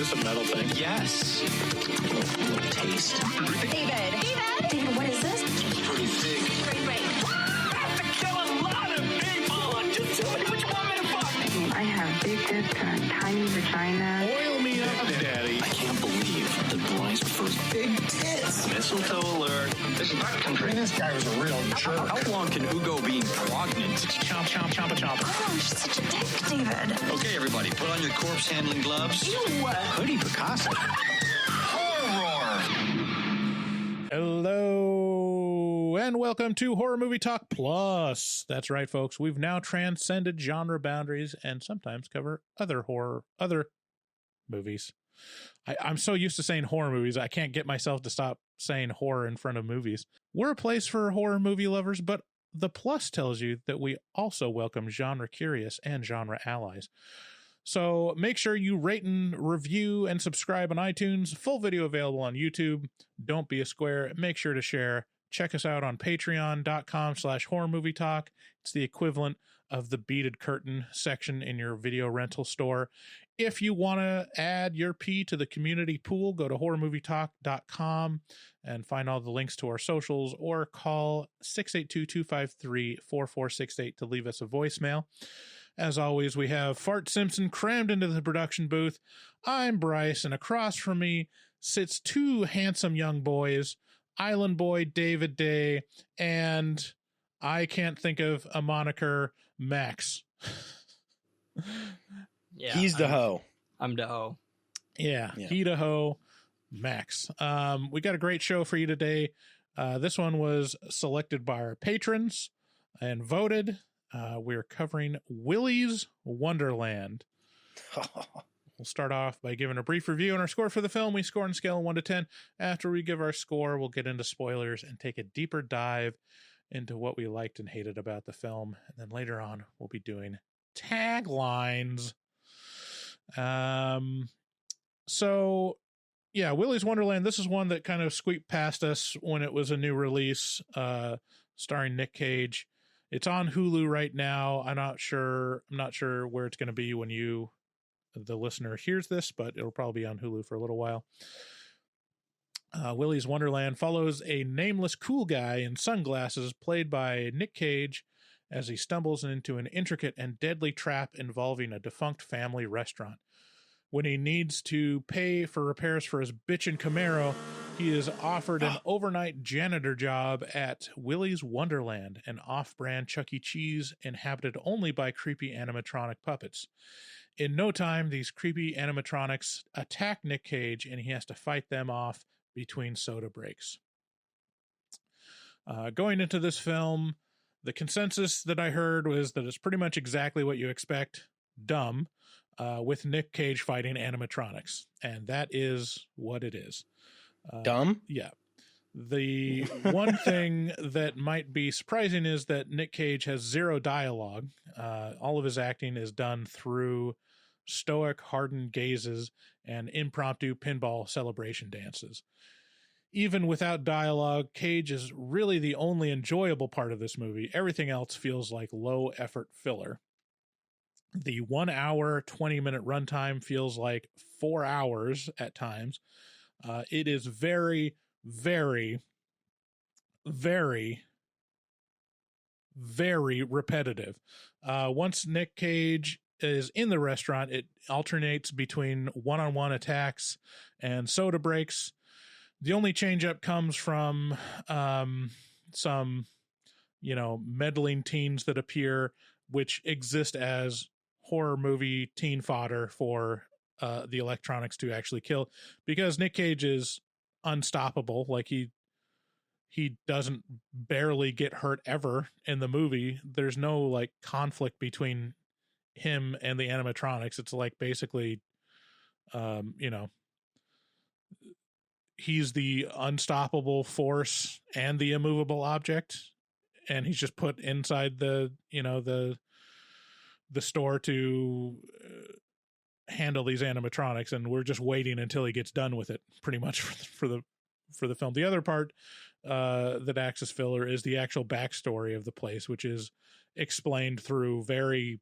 this a metal thing? Yes. Taste. David, what is this? It's pretty thick. Great. I have to kill a lot of people. Just tell me what you want me to fuck. I have big tits and a tiny vagina. Oil me up, Daddy. I can't believe that Bryce prefers big tits. Mistletoe alert. This is not country. This guy was a real jerk. How long can Ugo be pregnant? Chomp, chomp, chomp, chomp. Oh, she's such a dick, David. Okay, everybody, put on your corpse handling gloves. Ew. Hoodie Picasso. Horror. Hello, and welcome to Horror Movie Talk Plus. That's right, folks. We've now transcended genre boundaries and sometimes cover other movies. I'm so used to saying horror movies, I can't get myself to stop saying horror in front of movies. We're a place for horror movie lovers, but the plus tells you that we also welcome genre curious and genre allies. So make sure you rate and review and subscribe on iTunes. Full video available on YouTube. Don't be a square. Make sure to share. Check us out on patreon.com/horror movie talk. It's the equivalent of the beaded curtain section in your video rental store. If you want to add your P to the community pool, go to horrormovietalk.com and find all the links to our socials, or call 682-253-4468 to leave us a voicemail. As always, we have Fart Simpson crammed into the production booth. I'm Bryce, and across from me sits two handsome young boys, Island Boy David Day, and I can't think of a moniker, Max. Yeah, He's the hoe. I'm the hoe. Yeah. He the hoe, Max. We got a great show for you today. This one was selected by our patrons and voted. We're covering Willy's Wonderland. We'll start off by giving a brief review on our score for the film. We score on a scale of 1 to 10. After we give our score, we'll get into spoilers and take a deeper dive into what we liked and hated about the film. And then later on, we'll be doing taglines. So yeah, Willy's Wonderland. This is one that kind of squeaked past us when it was a new release, starring Nick Cage. It's on Hulu right now. I'm not sure where it's going to be when you, the listener, hears this, but it'll probably be on Hulu for a little while. Willy's Wonderland follows a nameless cool guy in sunglasses played by Nick Cage as he stumbles into an intricate and deadly trap involving a defunct family restaurant. When he needs to pay for repairs for his bitchin' Camaro, he is offered an overnight janitor job at Willy's Wonderland, an off-brand Chuck E. Cheese inhabited only by creepy animatronic puppets. In no time, these creepy animatronics attack Nick Cage, and he has to fight them off between soda breaks. Going into this film, the consensus that I heard was that it's pretty much exactly what you expect, dumb, with Nick Cage fighting animatronics. And that is what it is. Dumb? Yeah. The one thing that might be surprising is that Nick Cage has zero dialogue. All of his acting is done through stoic, hardened gazes and impromptu pinball celebration dances. Even without dialogue, Cage is really the only enjoyable part of this movie. Everything else feels like low-effort filler. The 1 hour, 20-minute runtime feels like 4 hours at times. It is very, very, very, very repetitive. Once Nick Cage is in the restaurant, it alternates between one-on-one attacks and soda breaks. The only change-up comes from some, meddling teens that appear, which exist as horror movie teen fodder for the electronics to actually kill, because Nick Cage is unstoppable. Like he doesn't barely get hurt ever in the movie. There's no like conflict between him and the animatronics. It's like basically, he's the unstoppable force and the immovable object, and he's just put inside the store to handle these animatronics, and we're just waiting until he gets done with it pretty much for the film. The other part that acts as filler is the actual backstory of the place, which is explained through very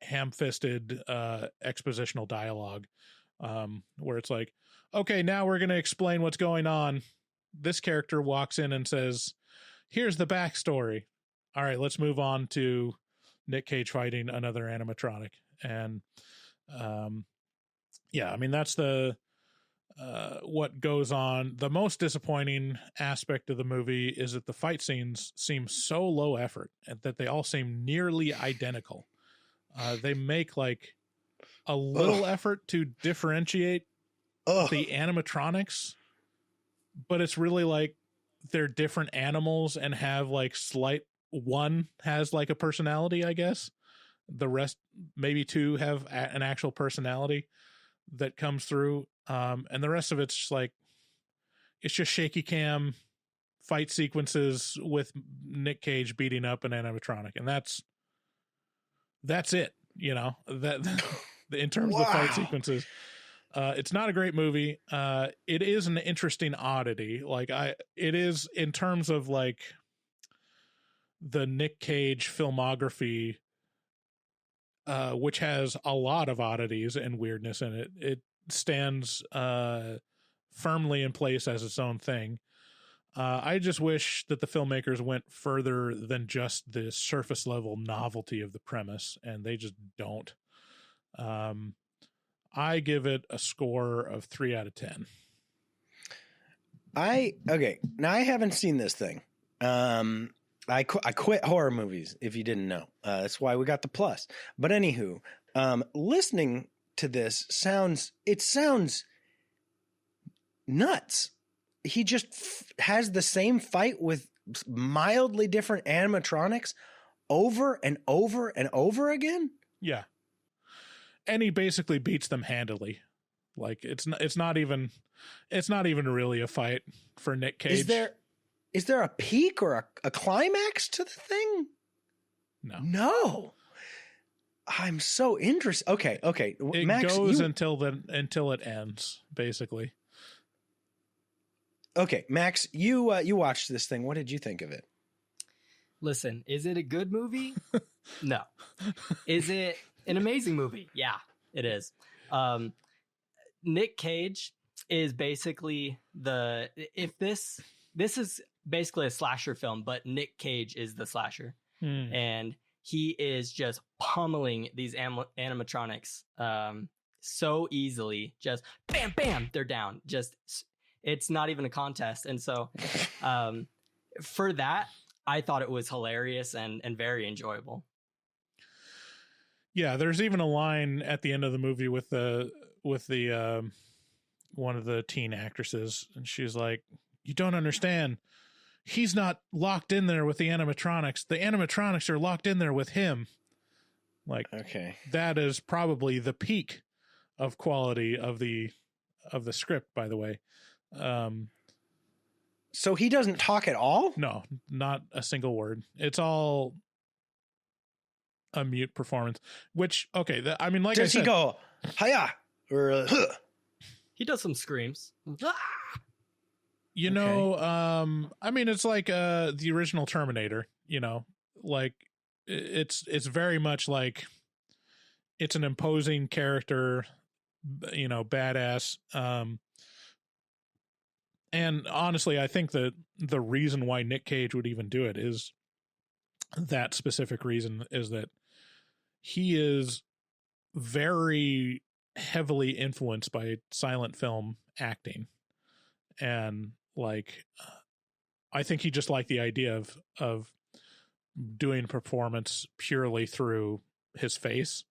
ham-fisted expositional dialogue where it's like, okay, now we're going to explain what's going on. This character walks in and says, here's the backstory. All right, let's move on to Nick Cage fighting another animatronic. And yeah, I mean, that's the what goes on. The most disappointing aspect of the movie is that the fight scenes seem so low effort and that they all seem nearly identical. They make like a little effort to differentiate the animatronics, but it's really like they're different animals and have like one has like a personality, I guess. The rest, maybe two, have an actual personality that comes through. And the rest of it's just like, it's just shaky cam fight sequences with Nick Cage beating up an animatronic. And that's it, you know, that in terms of the fight sequences. It's not a great movie. It is an interesting oddity. Like it is in terms of like the Nick Cage filmography, which has a lot of oddities and weirdness in it. It stands firmly in place as its own thing. I just wish that the filmmakers went further than just the surface level novelty of the premise, and they just don't. I give it a score of 3 out of 10. Okay. Now I haven't seen this thing. I quit horror movies, if you didn't know. That's why we got the plus. But anywho, listening to this sounds nuts. He just has the same fight with mildly different animatronics over and over and over again. Yeah. And he basically beats them handily. Like it's not even really a fight for Nick Cage. Is there a peak or a climax to the thing? No. I'm so interested. Okay. It Max, goes until it ends, basically. Okay, Max, you watched this thing. What did you think of it? Listen, is it a good movie? No. Is it an amazing movie? Yeah, it is. Nick Cage is basically this is basically a slasher film, but Nick Cage is the slasher. And he is just pummeling these animatronics so easily. Just bam, bam, they're down. Just, it's not even a contest. And so for that, I thought it was hilarious and very enjoyable. Yeah, there's even a line at the end of the movie with the one of the teen actresses, and she's like, "You don't understand. He's not locked in there with the animatronics. The animatronics are locked in there with him." Like, okay, that is probably the peak of quality of the script, by the way. So he doesn't talk at all? No, not a single word. It's all a mute performance, which, okay, I mean, like, does he go, hiya, or huh? He does some screams. You know, I mean, it's like the original Terminator, you know, like it's very much like it's an imposing character, you know, badass. And honestly, I think that the reason why Nick Cage would even do it is that specific reason, is that he is very heavily influenced by silent film acting. And like, I think he just liked the idea of doing performance purely through his face.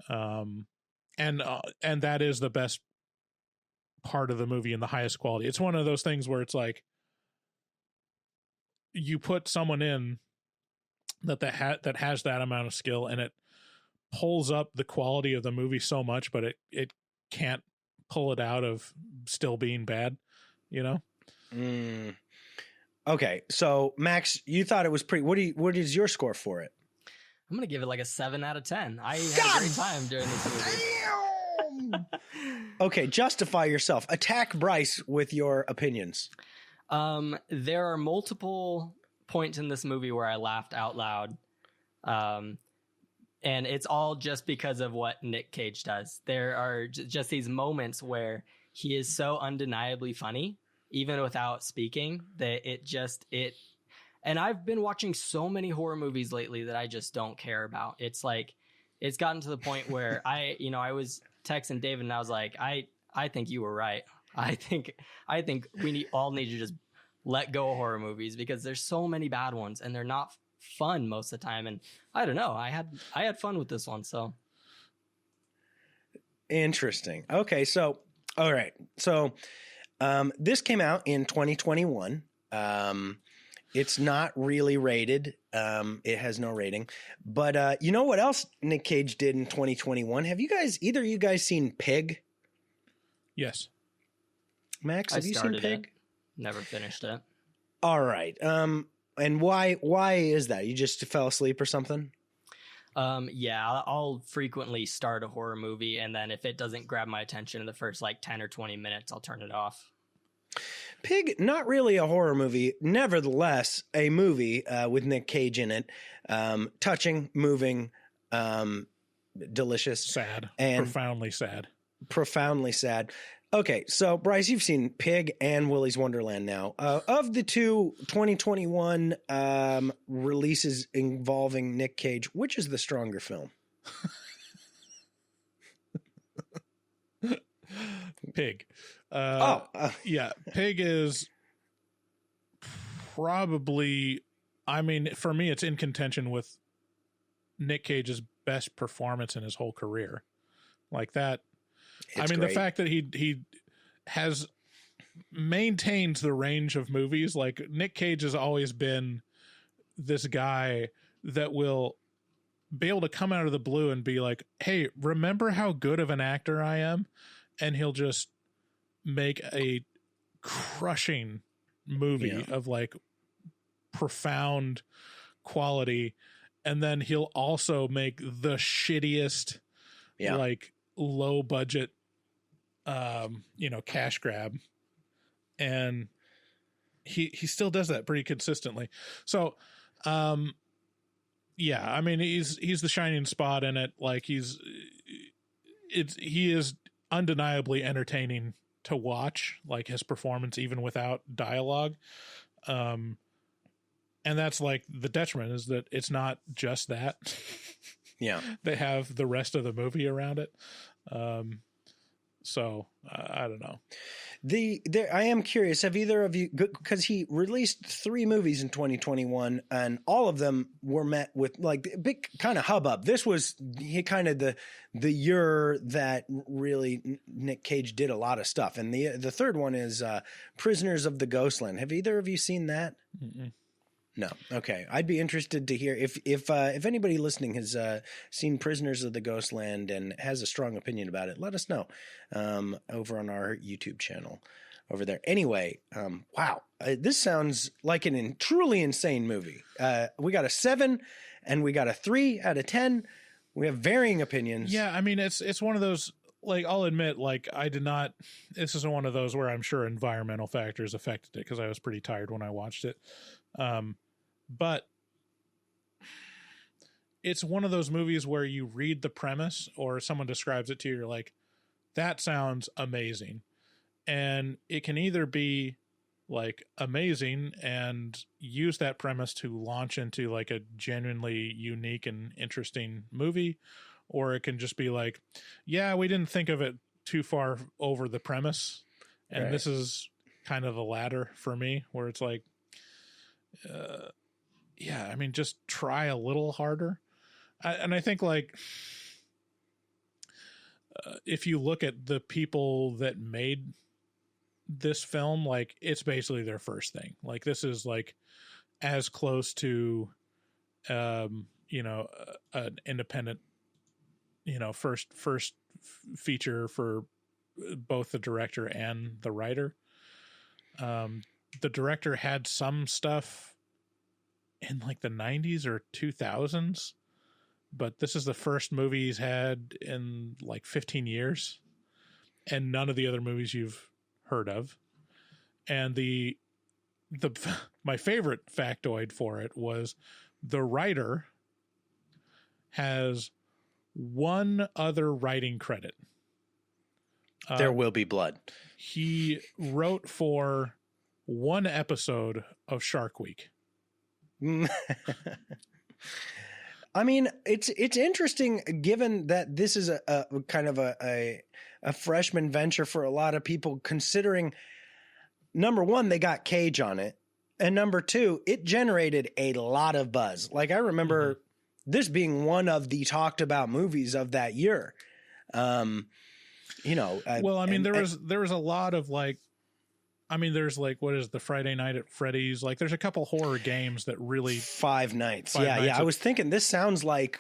And that is the best part of the movie and the highest quality. It's one of those things where it's like, you put someone in that has that amount of skill, and it pulls up the quality of the movie so much, but it can't pull it out of still being bad, you know? Okay, so Max, you thought it was pretty. What is your score for it? I'm gonna give it like a 7 out of 10. I had a great time during this movie. Okay, justify yourself. Attack Bryce with your opinions. There are multiple points in this movie where I laughed out loud. And And it's all just because of what Nick Cage does. There are just these moments where he is so undeniably funny, even without speaking, that and I've been watching so many horror movies lately that I just don't care about. It's like, it's gotten to the point where I was texting David and I was like, I think you were right. I think we all need to just let go of horror movies because there's so many bad ones and they're not fun most of the time. And I don't know, I had fun with this one. So interesting. Okay. So, all right. So, this came out in 2021. It's not really rated. It has no rating, but, you know what else Nick Cage did in 2021? Have either of you guys seen Pig? Yes. Max, have you seen Pig? Never finished it. All right. And why is that? You just fell asleep or something? Yeah, I'll frequently start a horror movie, and then if it doesn't grab my attention in the first like 10 or 20 minutes, I'll turn it off. Pig, not really a horror movie, nevertheless a movie with Nick Cage in it. Touching, moving, delicious. Sad. And profoundly sad. Profoundly sad. Okay, so Bryce, you've seen Pig and Willy's Wonderland now. Of the two 2021 releases involving Nick Cage, which is the stronger film? Pig. Yeah, Pig is probably, I mean, for me, it's in contention with Nick Cage's best performance in his whole career. Like that. It's great. The fact that he has maintains the range of movies. Like Nick Cage has always been this guy that will be able to come out of the blue and be like, hey, remember how good of an actor I am? And he'll just make a crushing movie of like profound quality. And then he'll also make the shittiest, like low budget, cash grab. And he still does that pretty consistently. So, yeah, I mean, he's the shining spot in it. Like he is undeniably entertaining to watch, like his performance, even without dialogue. And that's like the detriment is that it's not just that. Yeah. They have the rest of the movie around it. So I don't know. I am curious. Have either of you, because he released 3 movies in 2021 and all of them were met with like a big kind of hubbub. This was kind of the year that really Nick Cage did a lot of stuff. And the third one is Prisoners of the Ghostland. Have either of you seen that? Mm-mm. No. Okay. I'd be interested to hear if anybody listening has seen Prisoners of the Ghostland and has a strong opinion about it, let us know over on our YouTube channel over there. Anyway, wow. This sounds like an truly insane movie. We got a 7 and we got a 3 out of 10. We have varying opinions. Yeah. I mean, it's one of those, like, I'll admit, like, this isn't one of those where I'm sure environmental factors affected it because I was pretty tired when I watched it. But it's one of those movies where you read the premise or someone describes it to you, you're like, that sounds amazing. And it can either be like amazing and use that premise to launch into like a genuinely unique and interesting movie, or it can just be like, yeah, we didn't think of it too far over the premise. And Right. This is kind of the latter for me, where it's like, yeah, I mean, just try a little harder. And I think like, if you look at the people that made this film, like it's basically their first thing. Like this is like as close to, an independent, first feature for both the director and the writer. The director had some stuff in like the 90s or 2000s, but this is the first movie he's had in like 15 years and none of the other movies you've heard of. And my favorite factoid for it was the writer has one other writing credit. There Will Be Blood. He wrote for one episode of Shark Week. I mean, it's interesting given that this is a kind of a freshman venture for a lot of people, considering number one, they got Cage on it, and number two, it generated a lot of buzz. Like, I remember this being one of the talked about movies of that year. You know, well, I mean, there was a lot of like, I mean, there's like, what is the Friday Night at Freddy's? Like, there's a couple horror games that really Five Nights. I was thinking this sounds like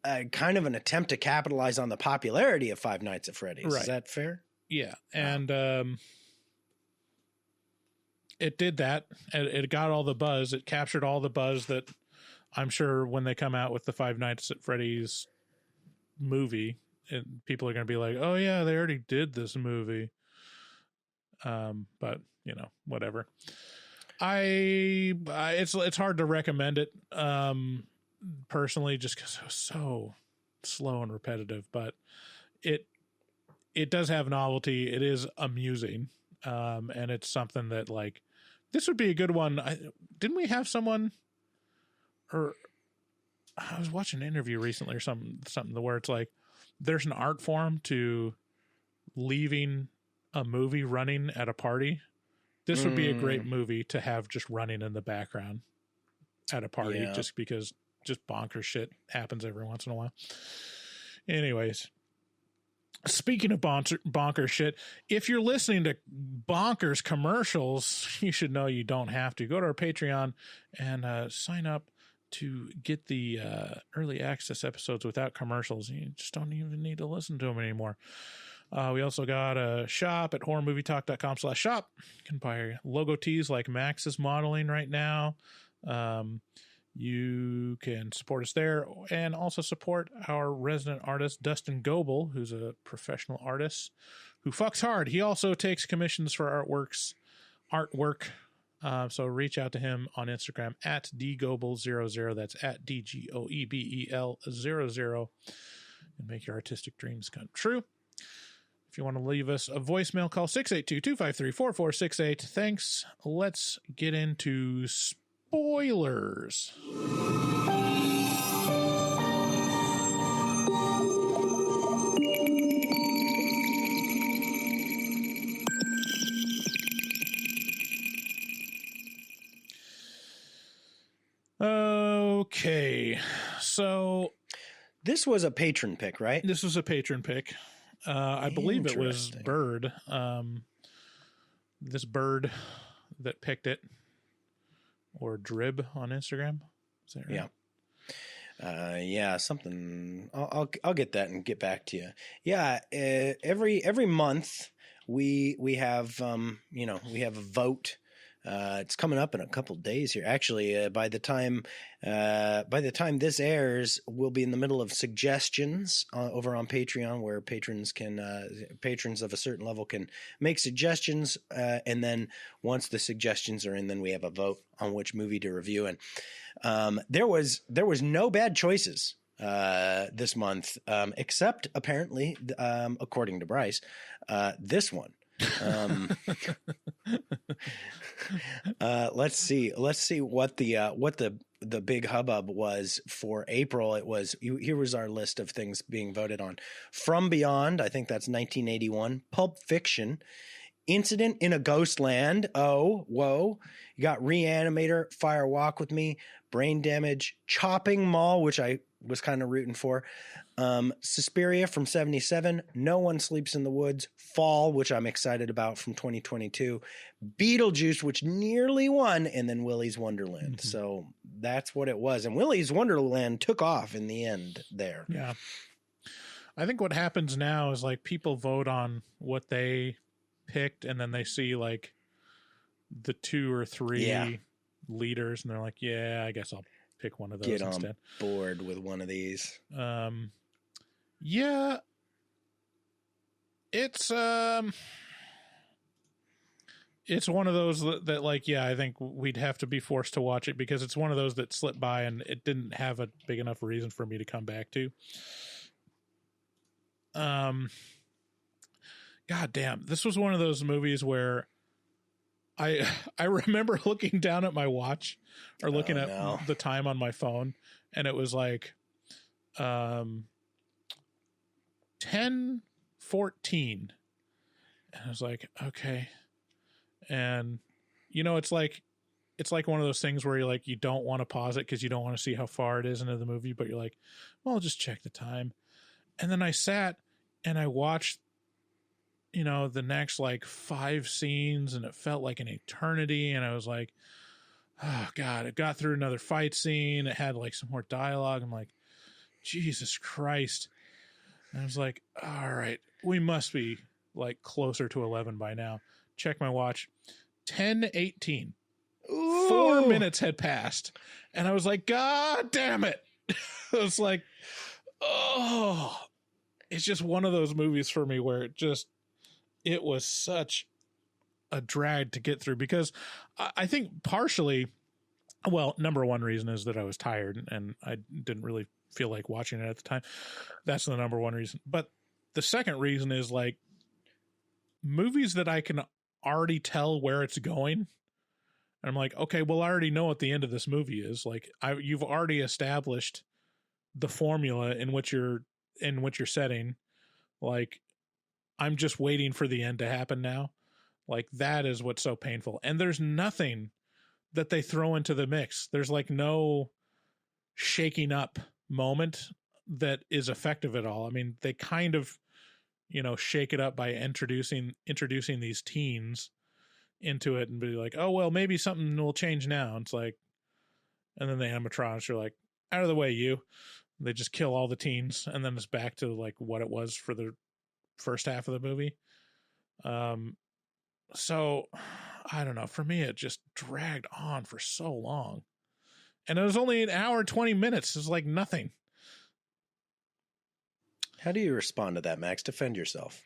a kind of an attempt to capitalize on the popularity of Five Nights at Freddy's. Right. Is that fair? Yeah, and it did that. It got all the buzz. It captured all the buzz that I'm sure when they come out with the Five Nights at Freddy's movie, people are going to be like, "Oh yeah, they already did this movie." But you know, whatever. It's hard to recommend it personally, just because it was so slow and repetitive. But it does have novelty. It is amusing, and it's something that, like, this would be a good one. Didn't we have someone, or I was watching an interview recently or something where it's like there's an art form to leaving a movie running at a party. This would be a great movie to have just running in the background at a party, just because just bonkers shit happens every once in a while. Anyways, speaking of bonkers shit, if you're listening to bonkers commercials, you should know you don't have to. Go to our Patreon and sign up to get the early access episodes without commercials. You just don't even need to listen to them anymore. We also got a shop at horrormovietalk.com/shop. You can buy logo tees like Max is modeling right now. You can support us there and also support our resident artist, Dustin Goebel, who's a professional artist who fucks hard. He also takes commissions for artwork. So reach out to him on Instagram at dgoebel00. That's at DGOEBEL00, and make your artistic dreams come true. If you want to leave us a voicemail, call 682-253-4468. Thanks. Let's get into spoilers. Okay, so this was a patron pick, right? This was a patron pick. I believe it was Bird. This Bird that picked it, or Drib on Instagram. Is that right? Yeah. Something. I'll get that and get back to you. Yeah. Every month we have we have a vote. It's coming up in a couple days here. Actually, by the time this airs, we'll be in the middle of suggestions over on Patreon, where patrons of a certain level can make suggestions, and then once the suggestions are in, then we have a vote on which movie to review. And there was no bad choices this month, except apparently, according to Bryce, this one. Let's see what the big hubbub was for April. Here was our list of things being voted on. From Beyond, I think that's 1981. Pulp Fiction, Incident in a Ghost Land. Oh, whoa. You got Reanimator, Fire Walk with Me, Brain Damage, Chopping Mall, which I was kind of rooting for. Suspiria from 77, No One Sleeps in the Woods, Fall, which I'm excited about, from 2022, Beetlejuice, which nearly won, and then Willy's Wonderland. Mm-hmm. So that's what it was. And Willy's Wonderland took off in the end there. Yeah. I think what happens now is, like, people vote on what they picked, and then they see, like, the 2 or 3 leaders, and they're like, yeah, I guess I'll pick one of those Get instead. On board with one of these. Yeah, it's it's one of those that like, yeah, I think we'd have to be forced to watch it because it's one of those that slipped by and it didn't have a big enough reason for me to come back to. God damn, this was one of those movies where I remember looking down at my watch or looking at the time on my phone, and it was like 10:14, and I was like, okay. And you know, it's like one of those things where you're like, you don't want to pause it because you don't want to see how far it is into the movie, but you're like, well, I'll just check the time. And then I sat and I watched, you know, the next like 5 scenes, and it felt like an eternity. And I was like, oh God, it got through another fight scene. It had like some more dialogue. I'm like, Jesus Christ. And I was like, all right, we must be like closer to 11 by now. Check my watch. 10:18. 4 minutes had passed. And I was like, God damn it. I was like, oh, it's just one of those movies for me where it was such a drag to get through, because I think partially, well, number one reason is that I was tired and I didn't really feel like watching it at the time. That's the number one reason. But the second reason is like movies that I can already tell where it's going. And I'm like, okay, well, I already know what the end of this movie is. Like you've already established the formula in which you're setting. Like, I'm just waiting for the end to happen now. Like, that is what's so painful. And there's nothing that they throw into the mix. There's like no shaking up moment that is effective at all. I mean, they kind of, you know, shake it up by introducing these teens into it and be like, oh, well, maybe something will change now. It's like, and then the animatronics are like, out of the way, you. They just kill all the teens, and then it's back to like what it was for the first half of the movie. So I don't know. For me, it just dragged on for so long, and it was only an hour, 20 minutes. It's like nothing. How do you respond to that, Max? Defend yourself.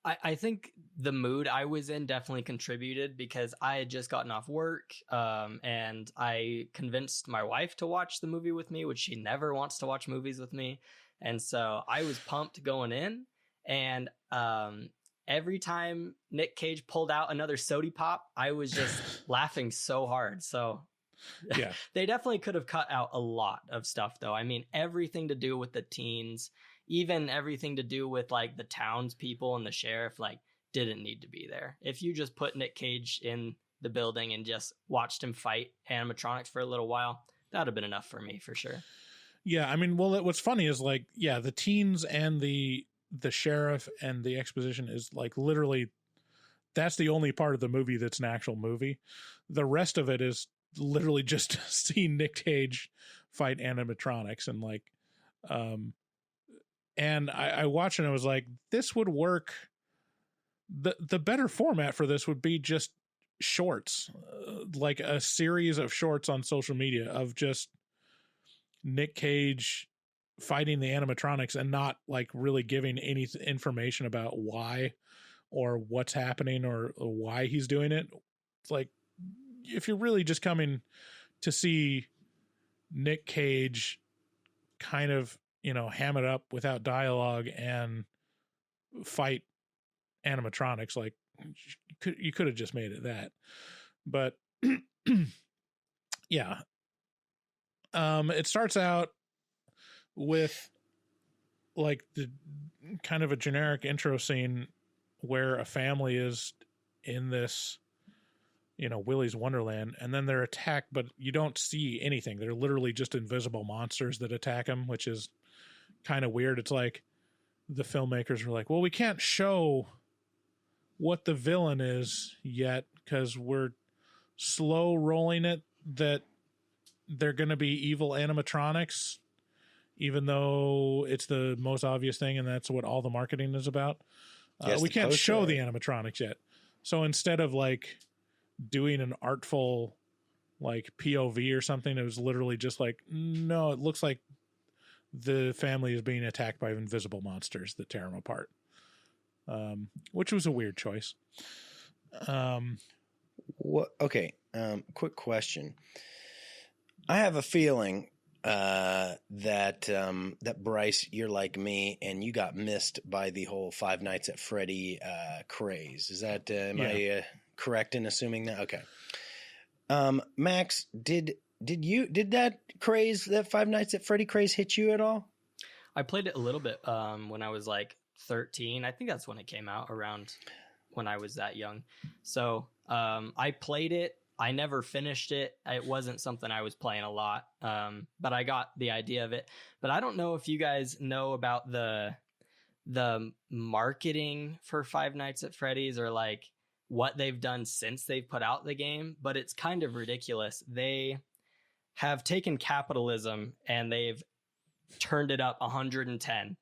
I think the mood I was in definitely contributed, because I had just gotten off work, and I convinced my wife to watch the movie with me, which she never wants to watch movies with me. And so I was pumped going in, and every time Nick Cage pulled out another sody pop, I was just laughing so hard. So yeah, they definitely could have cut out a lot of stuff, though. I mean, everything to do with the teens, even everything to do with like the townspeople and the sheriff, like, didn't need to be there. If you just put Nick Cage in the building and just watched him fight animatronics for a little while, that would have been enough for me for sure. Yeah, I mean, well, what's funny is like, yeah, the teens and the sheriff and the exposition is like literally, that's the only part of the movie that's an actual movie. The rest of it is literally just seeing Nick Cage fight animatronics, and like, and I watched it and I was like, this would work. The better format for this would be just shorts, like a series of shorts on social media of just Nick Cage fighting the animatronics and not like really giving any information about why or what's happening or why he's doing it. It's like, if you're really just coming to see Nick Cage kind of, you know, ham it up without dialogue and fight animatronics, like you could have just made it that. But yeah, it starts out with like the kind of a generic intro scene where a family is in this, you know, Willy's Wonderland, and then they're attacked, but you don't see anything. They're literally just invisible monsters that attack them, which is kind of weird. It's like the filmmakers were like, well, we can't show what the villain is yet because we're slow rolling it that they're going to be evil animatronics, even though it's the most obvious thing and that's what all the marketing is about. We can't show the animatronics yet. So instead of like doing an artful like POV or something, it was literally just like, no, it looks like the family is being attacked by invisible monsters that tear them apart, which was a weird choice. What? Okay. Quick question. I have a feeling that Bryce, you're like me, and you got missed by the whole Five Nights at Freddy craze. Is that am I correct in assuming that? Okay. Max, did that craze, that Five Nights at Freddy craze, hit you at all? I played it a little bit when I was like 13. I think that's when it came out, around when I was that young. So I played it. I never finished it. It wasn't something I was playing a lot, but I got the idea of it. But I don't know if you guys know about the marketing for Five Nights at Freddy's, or like what they've done since they've put out the game, but it's kind of ridiculous. They have taken capitalism and they've turned it up 110%.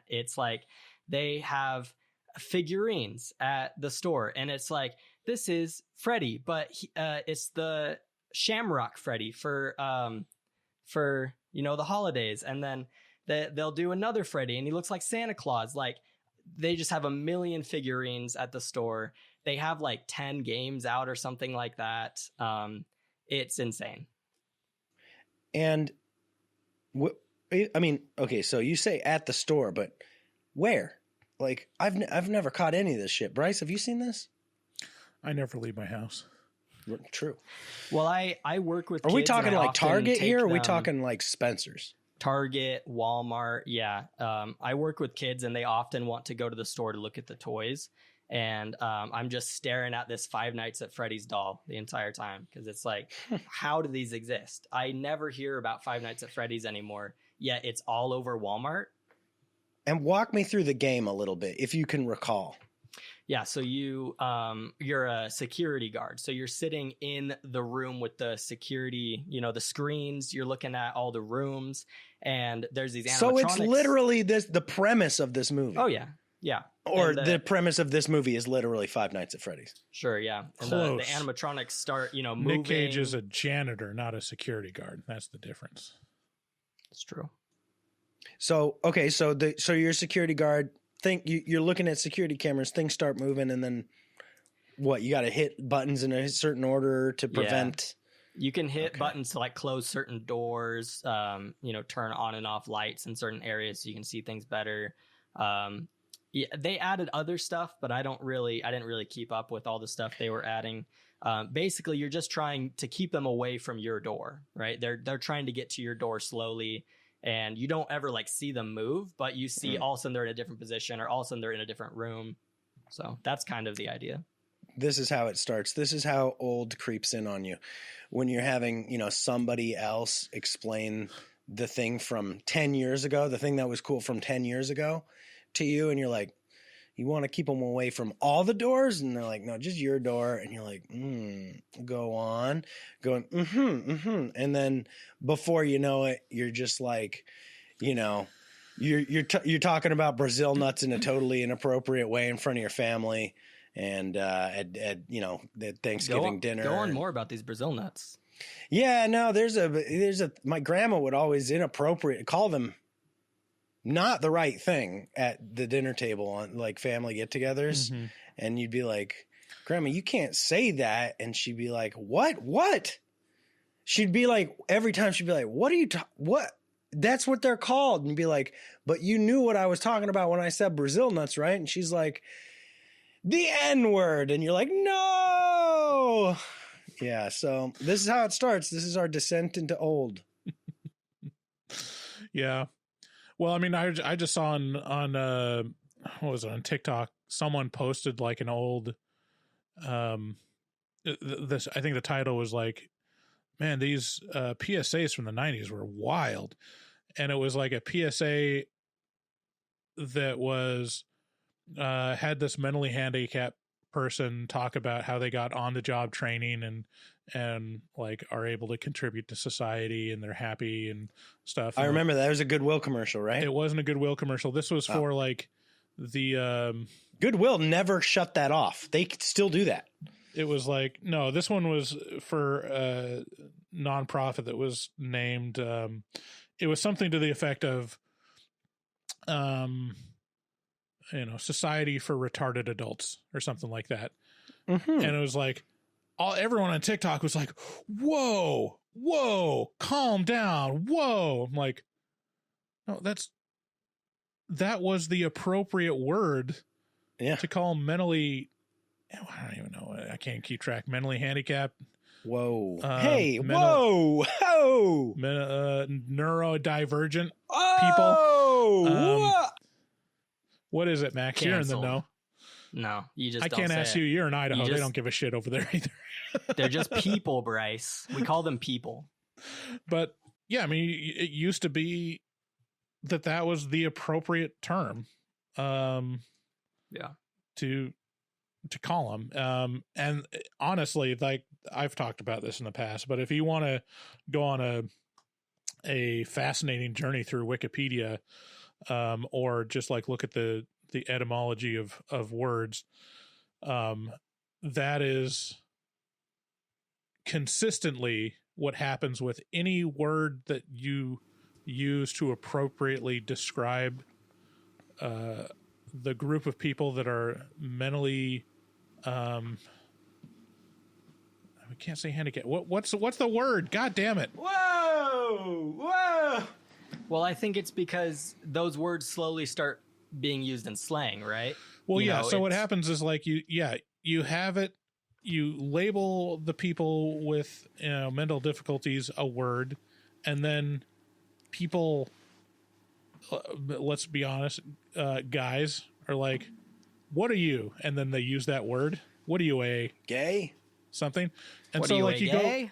It's like they have figurines at the store, and it's like, this is Freddy, but it's the Shamrock Freddy for the holidays, and then they'll do another Freddy, and he looks like Santa Claus. Like, they just have a million figurines at the store. They have like 10 games out or something like that. It's insane. And I mean, okay, so you say at the store, but where? Like, I've never caught any of this shit. Bryce, have you seen this? I never leave my house. True. Well, I work with Are kids. we talking like Target here, or are we them, talking like Spencer's? Target, Walmart, yeah. I work with kids, and they often want to go to the store to look at the toys. And I'm just staring at this Five Nights at Freddy's doll the entire time, because it's like, how do these exist? I never hear about Five Nights at Freddy's anymore, yet it's all over Walmart. And walk me through the game a little bit, if you can recall. Yeah, so you're a security guard. So you're sitting in the room with the security, the screens. You're looking at all the rooms, and there's these animatronics. So it's literally the premise of this movie. Oh, yeah. Yeah. Or the premise of this movie is literally Five Nights at Freddy's. Sure, yeah. And the animatronics start, moving. Nick Cage is a janitor, not a security guard. That's the difference. It's true. So, okay, so you're a security guard. You're looking at security cameras, things start moving, and then what? You got to hit buttons in a certain order to prevent. Yeah. You can hit buttons to like close certain doors, turn on and off lights in certain areas so you can see things better. They added other stuff, but I didn't really keep up with all the stuff they were adding. Basically, you're just trying to keep them away from your door, right? They're trying to get to your door slowly. And you don't ever like see them move, but you see all of a sudden they're in a different position, or all of a sudden they're in a different room. So that's kind of the idea. This is how it starts. This is how old creeps in on you. When you're having, somebody else explain the thing from 10 years ago, the thing that was cool from 10 years ago to you. And you're like, you want to keep them away from all the doors? And they're like, no, just your door. And you're like, go on, going, And then before you know it, you're just like, you're talking about Brazil nuts in a totally inappropriate way in front of your family. And at Thanksgiving dinner. Go on more about these Brazil nuts. Yeah, no, my grandma would always call them not the right thing at the dinner table on like family get-togethers. Mm-hmm. And you'd be like, Grandma, you can't say that. And she'd be like, what? She'd be like, every time she'd be like, what are you what? That's what they're called. And be like, but you knew what I was talking about when I said Brazil nuts, right? And she's like, the N-word. And you're like, no. Yeah. So this is how it starts. This is our descent into old. Yeah. Well, I mean, I just saw on what was it, on TikTok, someone posted like an old, I think the title was like, man, these PSAs from the 90s were wild. And it was like a PSA that was, had this mentally handicapped person talk about how they got on the job training and like are able to contribute to society and they're happy and stuff. I remember that. It was a Goodwill commercial, right? It wasn't a Goodwill commercial. This was for like the Goodwill never shut that off. They still do that. It was like, no, this one was for a nonprofit that was named, it was something to the effect of, Society for Retarded Adults or something like that. Mm-hmm. And it was like, everyone on TikTok was like, whoa, calm down. Whoa. I'm like, no, that was the appropriate word to call mentally, I don't even know. I can't keep track. Mentally handicapped. Whoa. Neurodivergent people. What is it, Max? Canceled. You're in the know. No, you just I don't can't say ask it. you. You're in Idaho. You They just- don't give a shit over there either. They're just people, Bryce. We call them people. But yeah, I mean, it used to be that was the appropriate term. Yeah. To call them. And honestly, like I've talked about this in the past, but if you want to go on a fascinating journey through Wikipedia, or just like look at the etymology of words, that is consistently what happens with any word that you use to appropriately describe the group of people that are mentally we can't say handicap. What's the word? God damn it. Whoa. Well, I think it's because those words slowly start being used in slang, right? Well, You yeah. know, So what it's- happens is like you have it, you label the people with mental difficulties a word, and then people, let's be honest, guys are like, what are you? And then they use that word. What are you, a Gay? something? And What so are you, like a you gay?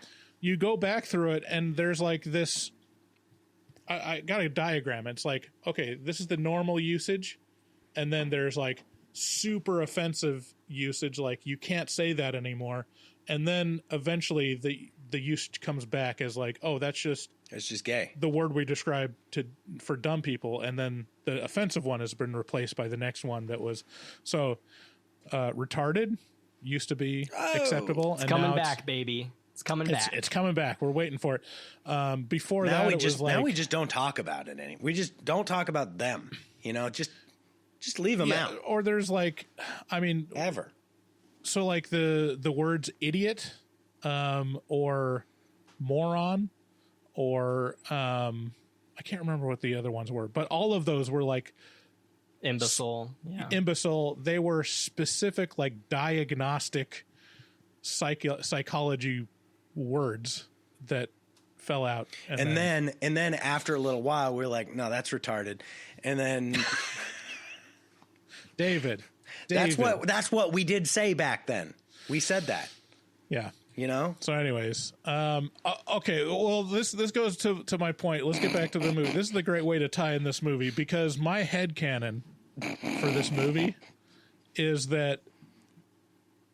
go back through it, and there's like this. I got a diagram. It's like, okay, this is the normal usage, and then there's like super offensive usage, like you can't say that anymore, and then eventually the usage comes back as like, oh, it's just gay. The word we describe for dumb people, and then the offensive one has been replaced by the next one that was so retarded used to be acceptable, It's and coming now back, baby. It's coming back. It's coming back. We're waiting for it. Before Now that, we it just was like, now we just don't talk about it anymore. We just don't talk about them. You know, just leave them out. or there's like, I mean, Ever. so like the words idiot, or moron, or I can't remember what the other ones were, but all of those were like Imbecile. Yeah. imbecile. They were specific, like diagnostic psychology words that fell out. And then after a little while, we're like, no, that's retarded. And then David, that's what we did say back then. We said that, yeah. you know? So anyways, okay, well, this goes to my point. Let's get back to the movie. This is the great way to tie in this movie, because my headcanon for this movie is that,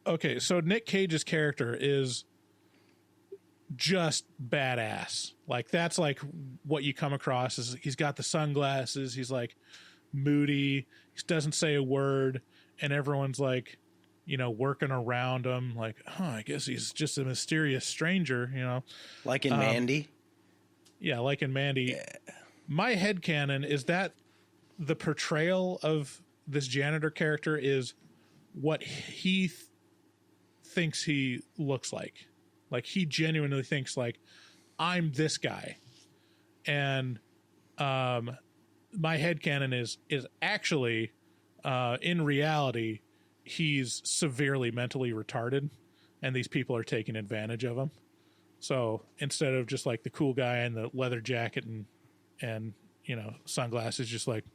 okay, so Nick Cage's character is just badass. Like, that's like what you come across is he's got the sunglasses, he's like moody, he doesn't say a word, and everyone's like, you know, working around him, like, I guess he's just a mysterious stranger, you know. Like in Mandy. Yeah, like in Mandy. Yeah. My headcanon is that the portrayal of this janitor character is what he thinks he looks like. Like, he genuinely thinks, like, I'm this guy. And my headcanon is actually, in reality, he's severely mentally retarded, and these people are taking advantage of him. So instead of just like the cool guy in the leather jacket and you know, sunglasses, just like,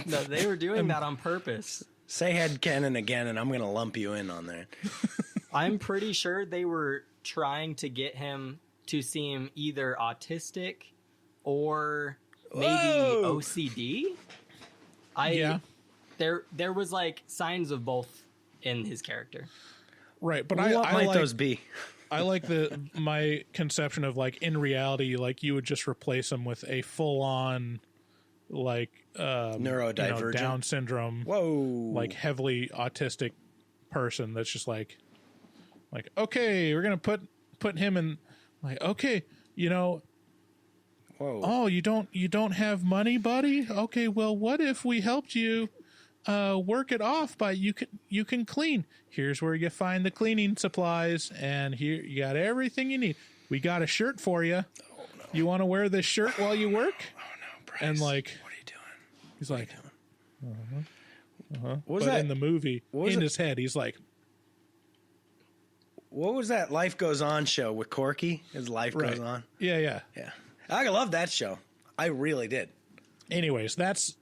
No, they were doing that on purpose. Say headcanon again, and I'm going to lump you in on there. I'm pretty sure they were trying to get him to seem either autistic or maybe Whoa! OCD. yeah, there was like signs of both in his character. right. But What I might like those be? I like my conception of, like, in reality, like, you would just replace him with a full on, like, Neurodivergent? you know, Down syndrome, Whoa. like heavily autistic person that's just like, okay, we're gonna put him in, like, okay, you know, Whoa. oh, you don't have money, buddy? Okay, well, what if we helped you work it off by you can clean. Here's where you find the cleaning supplies, and here you got everything you need. We got a shirt for you. Oh, no. You want to wear this shirt while you work? Oh no, Bryce. And like, what are you doing? He's like, What was but that in the movie? In his head, he's like, what was that Life Goes On show with Corky? His Life Goes On. Yeah. I love that show. I really did. Anyways, that's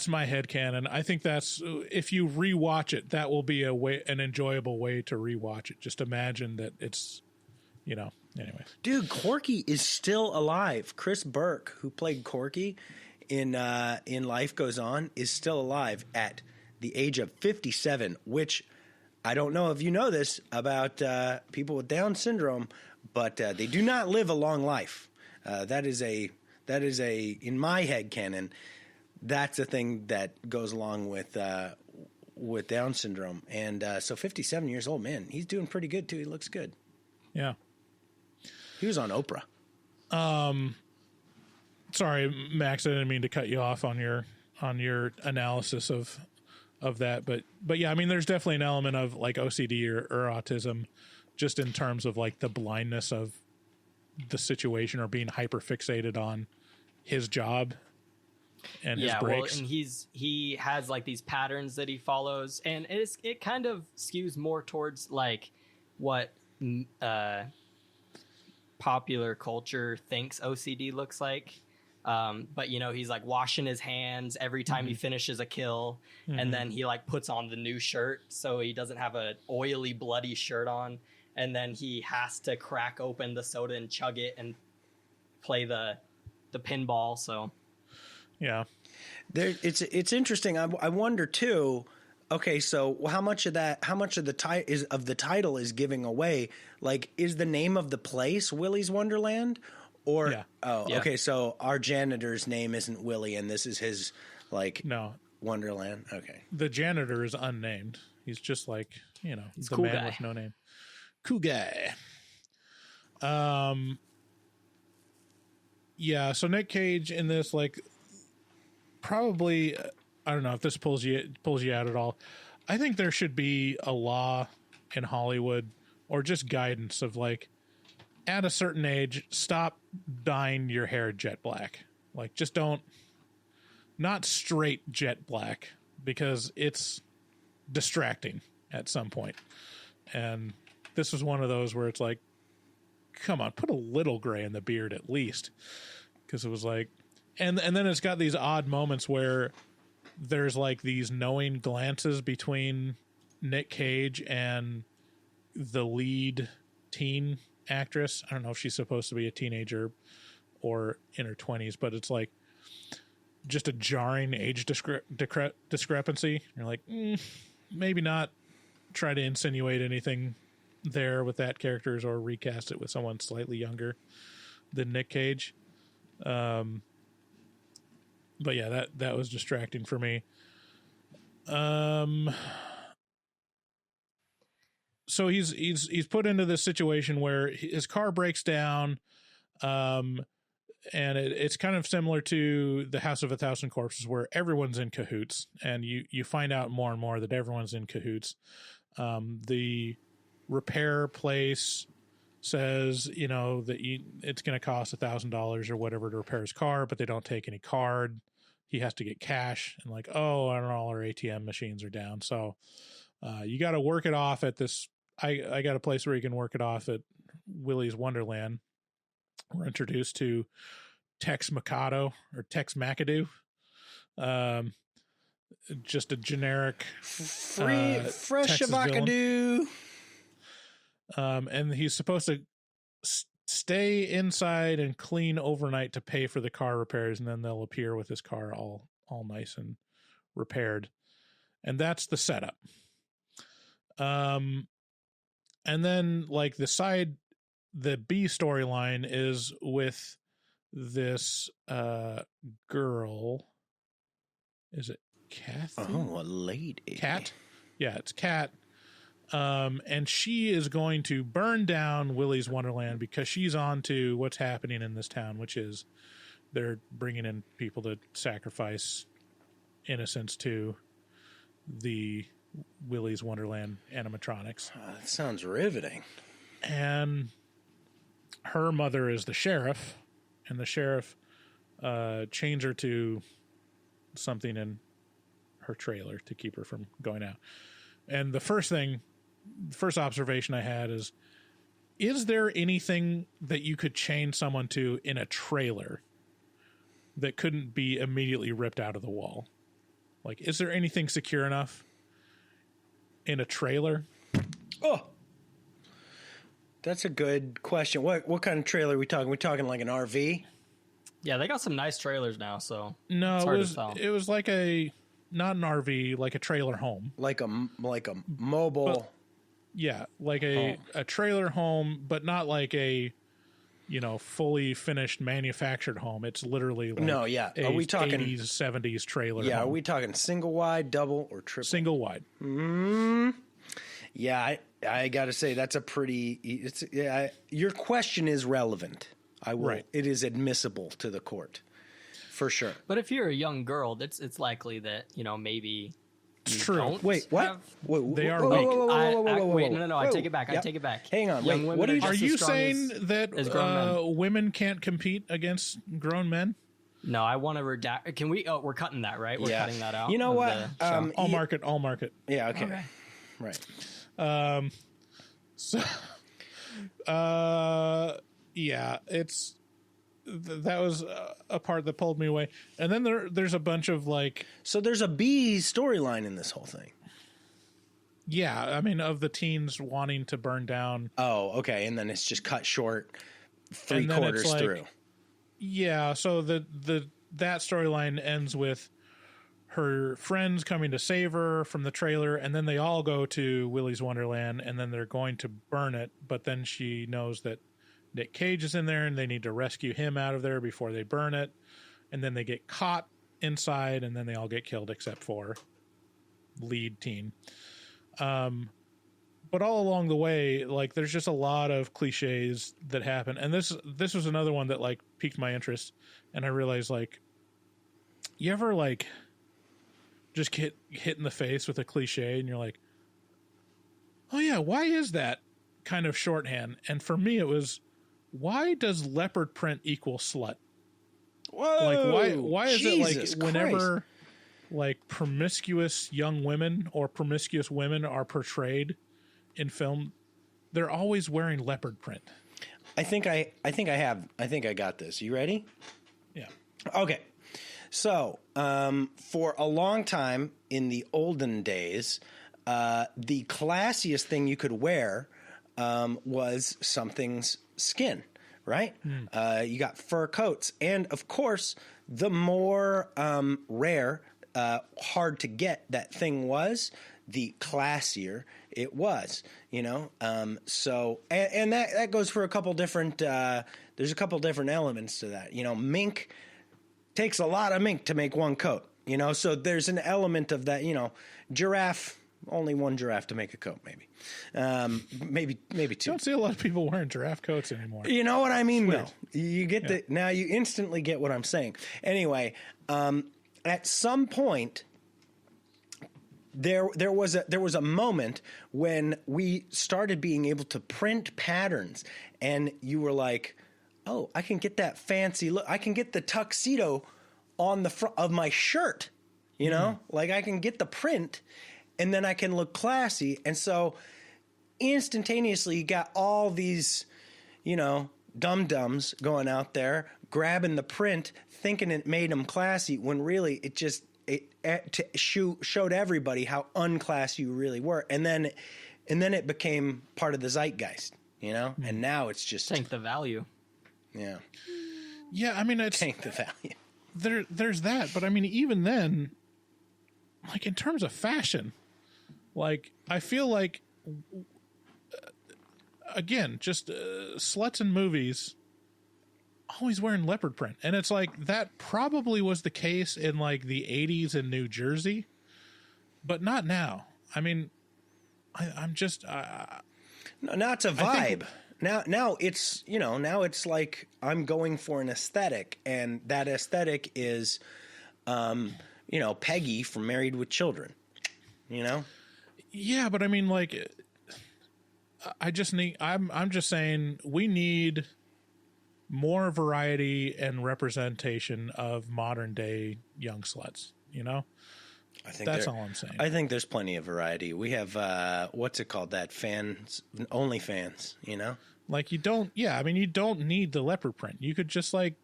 my headcanon. I think that's, if you rewatch it, that will be an enjoyable way to rewatch it. Just imagine that it's, anyway. Dude, Corky is still alive. Chris Burke, who played Corky in Life Goes On, is still alive at the age of 57, which I don't know if you know this about people with Down syndrome, but they do not live a long life. That is a in my headcanon, that's a thing that goes along with Down syndrome. And so 57 years old, man, he's doing pretty good too. He looks good. Yeah. He was on Oprah. Sorry, Max, I didn't mean to cut you off on your analysis of that, but yeah, I mean, there's definitely an element of like OCD or autism, just in terms of like the blindness of the situation or being hyper fixated on his job and his breaks. Well, and he has like these patterns that he follows, and it kind of skews more towards like what popular culture thinks OCD looks like. But he's like washing his hands every time he finishes a kill, and then he like puts on the new shirt so he doesn't have a oily, bloody shirt on, and then he has to crack open the soda and chug it and play the pinball. So yeah, it's interesting. I wonder too. Okay, so how much of the title is giving away? Like, is the name of the place Willy's Wonderland? Or okay, so our janitor's name isn't Willy, and this is his Wonderland. Okay, the janitor is unnamed. He's just like the cool man guy with no name. Cool guy. Yeah. So Nick Cage in this, like, probably, I don't know if this pulls you out at all. I think there should be a law in Hollywood or just guidance of like, at a certain age, stop dyeing your hair jet black. Like, just not straight jet black, because it's distracting at some point. And this was one of those where it's like, come on, put a little gray in the beard at least. Because it was like, and then it's got these odd moments where there's like these knowing glances between Nick Cage and the lead teen actress. I don't know if she's supposed to be a teenager or in her 20s, but it's like just a jarring age discrepancy. You're like, maybe not try to insinuate anything there with that characters or recast it with someone slightly younger than Nick Cage. But yeah, that was distracting for me. So he's put into this situation where his car breaks down, and it's kind of similar to the House of a Thousand Corpses, where everyone's in cahoots, and you find out more and more that everyone's in cahoots. The repair place says, that it's going to cost $1,000 or whatever to repair his car, but they don't take any card. He has to get cash, and like, oh, I don't know, all our ATM machines are down. So you got to work it off at this. I got a place where you can work it off at Willy's Wonderland. We're introduced to Tex McAdoo or Tex McAdoo. Just a generic fresh avocado. And he's supposed to stay inside and clean overnight to pay for the car repairs, and then they'll appear with his car all nice and repaired. And that's the setup. And then like the B storyline is with this girl. Is it Kathy? Oh, a lady. Kat? Yeah, it's Kat. And she is going to burn down Willy's Wonderland because she's on to what's happening in this town, which is they're bringing in people to sacrifice innocence to the Willy's Wonderland animatronics. That sounds riveting. And her mother is the sheriff, and the sheriff chains her to something in her trailer to keep her from going out. And the first observation I had is there anything that you could chain someone to in a trailer that couldn't be immediately ripped out of the wall? Like, is there anything secure enough in a trailer? Oh, that's a good question. What kind of trailer are we talking? We talking like an RV? Yeah, they got some nice trailers now, so No, it's hard to tell. it was like not an RV, like a trailer home. Like a mobile. Yeah, like a trailer home, but not like a fully finished manufactured home. It's literally like No, yeah. Are we talking 80s, 70s trailer Yeah, home. are we talking single wide, double, or triple? Single wide. Yeah, I got to say that's a pretty. Your question is relevant. I will. Right. It is admissible to the court, for sure. But if you're a young girl, it's likely that maybe It's you true. don't Wait, what? have- They are Like, whoa, wait, no, I whoa. take it back. I Yep. take it back. Hang on. Young Wait, women what did are Are just you as strong saying as that grown men. women can't compete against grown men? No, I want to redact. Can we? Oh, we're cutting that, right? We're Yeah. cutting that out. You know of what? the show. All market, all market. Yeah. Okay. Okay. Right. So, yeah, that was a part that pulled me away. And then there's a bunch of like, So there's a B storyline in this whole thing. yeah, I mean, of the teens wanting to burn down. Oh, okay. And then it's just cut short three And then quarters it's like- through. Yeah, so that storyline ends with her friends coming to save her from the trailer, and then they all go to Willy's Wonderland, and then they're going to burn it, but then she knows that Nick Cage is in there, and they need to rescue him out of there before they burn it, and then they get caught inside, and then they all get killed except for lead teen. But all along the way, like, there's just a lot of cliches that happen, and this was another one that like piqued my interest, and I realized, like, you ever like just get hit in the face with a cliche and you're like, oh yeah, why is that kind of shorthand? And for me it was, why does leopard print equal slut? Whoa! Like why is Jesus it like whenever like promiscuous young women or promiscuous women are portrayed in film, they're always wearing leopard print? I think I got this. You ready? Yeah. Okay. So, for a long time in the olden days, the classiest thing you could wear was something's skin, right? You got fur coats. And, of course, the more rare, hard to get that thing was, the classier it was, So, and that goes for a couple different, there's a couple different elements to that. Mink takes a lot of mink to make one coat, so there's an element of that, giraffe, only one giraffe to make a coat, maybe two. Don't see a lot of people wearing giraffe coats anymore. You know what I mean, though? You get now you instantly get what I'm saying. Anyway, at some point, there was a moment when we started being able to print patterns, and you were like, oh, I can get that fancy look. I can get the tuxedo on the front of my shirt, like I can get the print, and then I can look classy. And so instantaneously you got all these, dum-dums going out there, grabbing the print, thinking it made them classy, when really it showed everybody how unclassy you really were. And then it became part of the zeitgeist, and now it's just Tank the value. Yeah. Yeah, I mean, it's Tank the value. There's that, but I mean, even then, like, in terms of fashion, like, I feel like, again, just sluts in movies always wearing leopard print, and it's like that probably was the case in like the 80s in New Jersey, but not now. I mean, I'm just now it's a vibe. Now it's now it's like I'm going for an aesthetic, and that aesthetic is Peggy from Married with Children. Yeah, but I mean, like, I'm just saying we need more variety and representation of modern day young sluts. I think that's all I'm saying. I think there's plenty of variety. We have what's it called? That OnlyFans. Like you don't need the leopard print. You could just I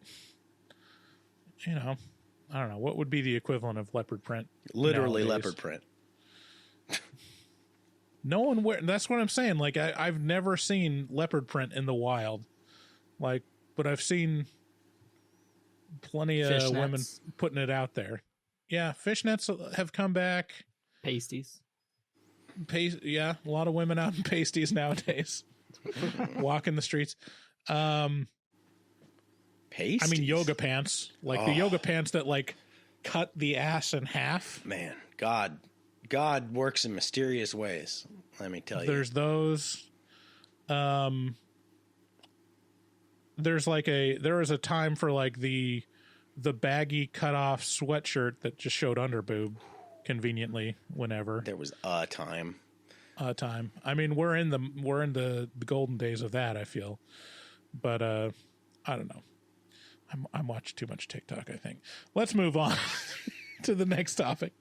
don't know, what would be the equivalent of leopard print? Literally nowadays? leopard print. No one that's what I'm saying. Like I've never seen leopard print in the wild. But I've seen plenty of Fishnets. women putting it out there. Yeah, fishnets have come back. Pasties. Yeah, a lot of women out in pasties nowadays. Walking the streets. Pasties? I mean, yoga pants. The yoga pants that cut the ass in half. Man, God works in mysterious ways. Let me tell you. There's those. There was a time for the baggy cut off sweatshirt that just showed under boob conveniently whenever. There was a time. I mean, we're in the golden days of that, I feel. But I don't know. I'm watching too much TikTok, I think. Let's move on to the next topic.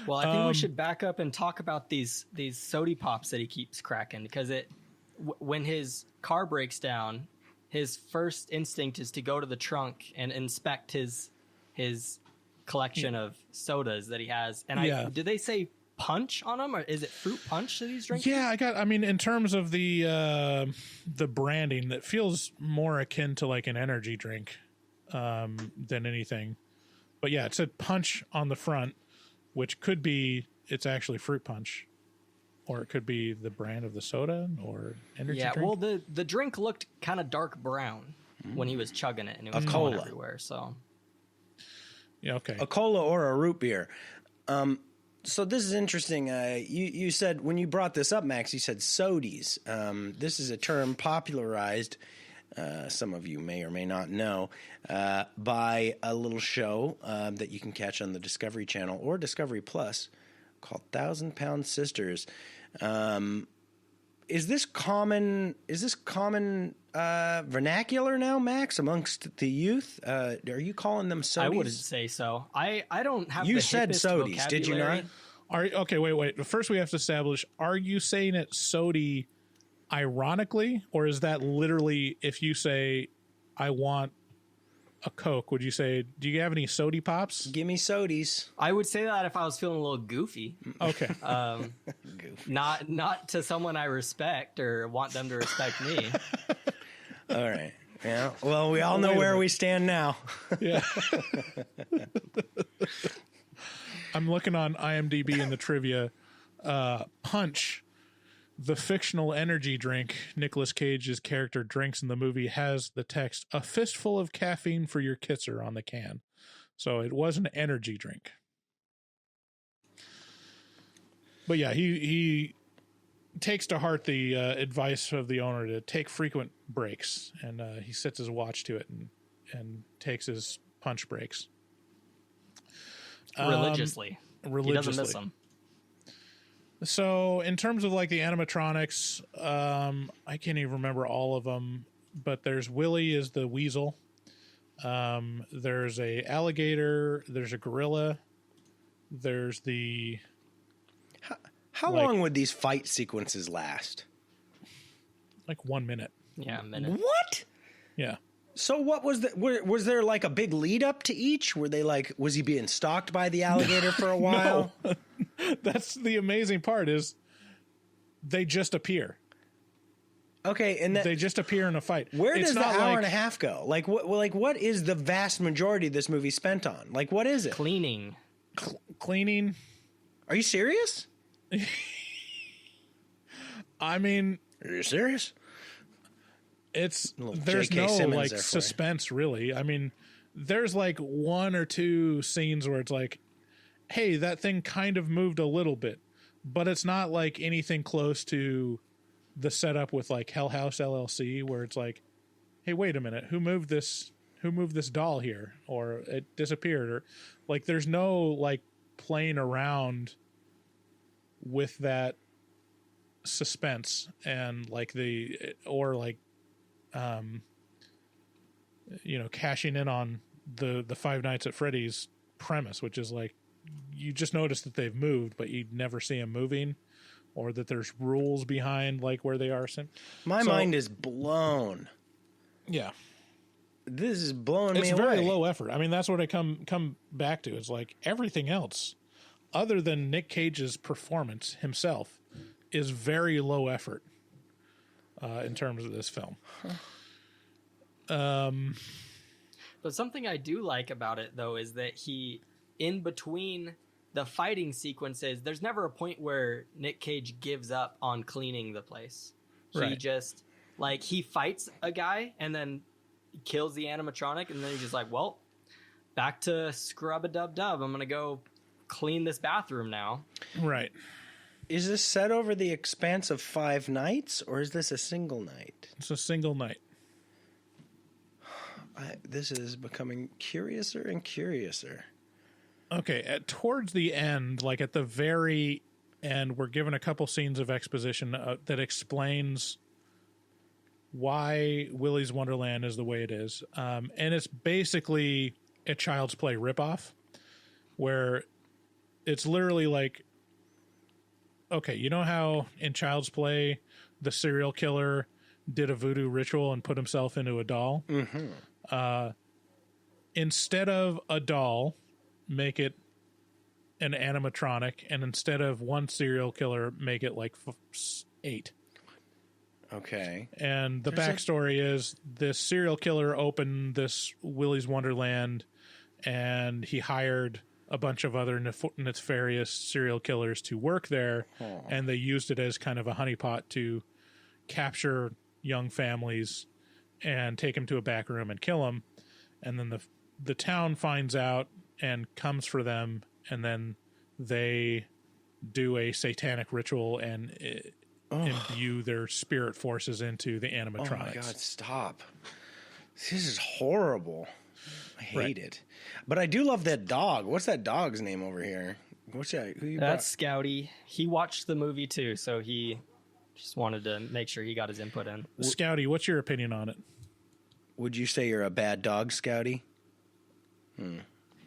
Well, I think we should back up and talk about these sody pops that he keeps cracking, because when his car breaks down, his first instinct is to go to the trunk and inspect his collection of sodas that he has. And did they say punch on them, or is it fruit punch that he's drinking? Yeah, I mean, in terms of the branding, that feels more akin to an energy drink than anything. But yeah, it said punch on the front, which could be it's actually fruit punch, or it could be the brand of the soda or energy drink. Yeah, well, the drink looked kind of dark brown when he was chugging it, and it was going everywhere. So yeah, okay, a cola or a root beer. So this is interesting. You said when you brought this up, Max, you said sodies. This is a term popularized, some of you may or may not know, by a little show that you can catch on the Discovery Channel or Discovery Plus called 1,000 Pound Sisters. Is this common vernacular now, Max, amongst the youth? Are you calling them sodies? I wouldn't say so. I don't have. You said sodies, did you not? Okay, wait. First, we have to establish: are you saying it sody ironically, or is that literally if you say, "I want a Coke," would you say, "Do you have any sody pops? Give me sodies." I would say that if I was feeling a little goofy. Okay. Goofy. Not to someone I respect or want them to respect me. All right. Yeah. Well, we all know where we stand now. Yeah. I'm looking on IMDb in the trivia. Punch, the fictional energy drink Nicolas Cage's character drinks in the movie, has the text, "A fistful of caffeine for your kisser" on the can. So it was an energy drink. But yeah, he takes to heart the advice of the owner to take frequent breaks, and he sets his watch to it and takes his punch breaks. Religiously. He doesn't miss them. So in terms of the animatronics, I can't even remember all of them, but there's Willy is the weasel. There's a alligator. There's a gorilla. There's the... How long would these fight sequences last? 1 minute. Yeah, a minute. What? Yeah. So what was was there a big lead up to each? Were they was he being stalked by the alligator for a while? No. That's the amazing part is they just appear. Okay, and they just appear in a fight. Where does the hour and a half go? What is the vast majority of this movie spent on? What is it? Cleaning. Cleaning. Are you serious? I mean, are you serious? There's no suspense really. I mean, there's one or two scenes where it's hey, that thing kind of moved a little bit, but it's not anything close to the setup with Hell House LLC, where it's hey, wait a minute, who moved this who moved this doll here, or it disappeared, or like there's no like playing around with that suspense and like cashing in on the Five Nights at Freddy's premise, which is like you just notice that they've moved, but you never see them moving, or that there's rules behind like where they are. My mind is blown. Yeah. This is blowing me away. It's very low effort. I mean, that's what I come back to. It's like everything else, other than Nick Cage's performance himself, is very low effort in terms of this film. But something I do like about it, though, is that in between the fighting sequences, there's never a point where Nick Cage gives up on cleaning the place. He just, like, he fights a guy and then kills the animatronic, and then he's just like, well, back to scrub-a-dub-dub. I'm going to go clean this bathroom now. Right. Is this set over the expanse of 5 nights, or is this a single night? It's a single night. This is becoming curiouser and curiouser. Okay, towards the end, like at the very end, we're given a couple scenes of exposition that explains why Willy's Wonderland is the way it is. And it's basically a Child's Play ripoff, where it's literally like, okay, you know how in Child's Play the serial killer did a voodoo ritual and put himself into a doll? Mm-hmm. Instead of a doll, make it an animatronic, and instead of one serial killer, make it like 8. Okay. And the backstory is this serial killer opened this Willy's Wonderland, and he hired a bunch of other nefarious serial killers to work there, and they used it as kind of a honeypot to capture young families and take them to a back room and kill them. And then the town finds out and comes for them, and then they do a satanic ritual and imbue their spirit forces into the animatronics. Oh my God, stop. This is horrible. I hate it. But I do love that dog. What's that dog's name over here? What's that? That's Scouty. He watched the movie too, so he just wanted to make sure he got his input in. Scouty, what's your opinion on it? Would you say you're a bad dog, Scouty?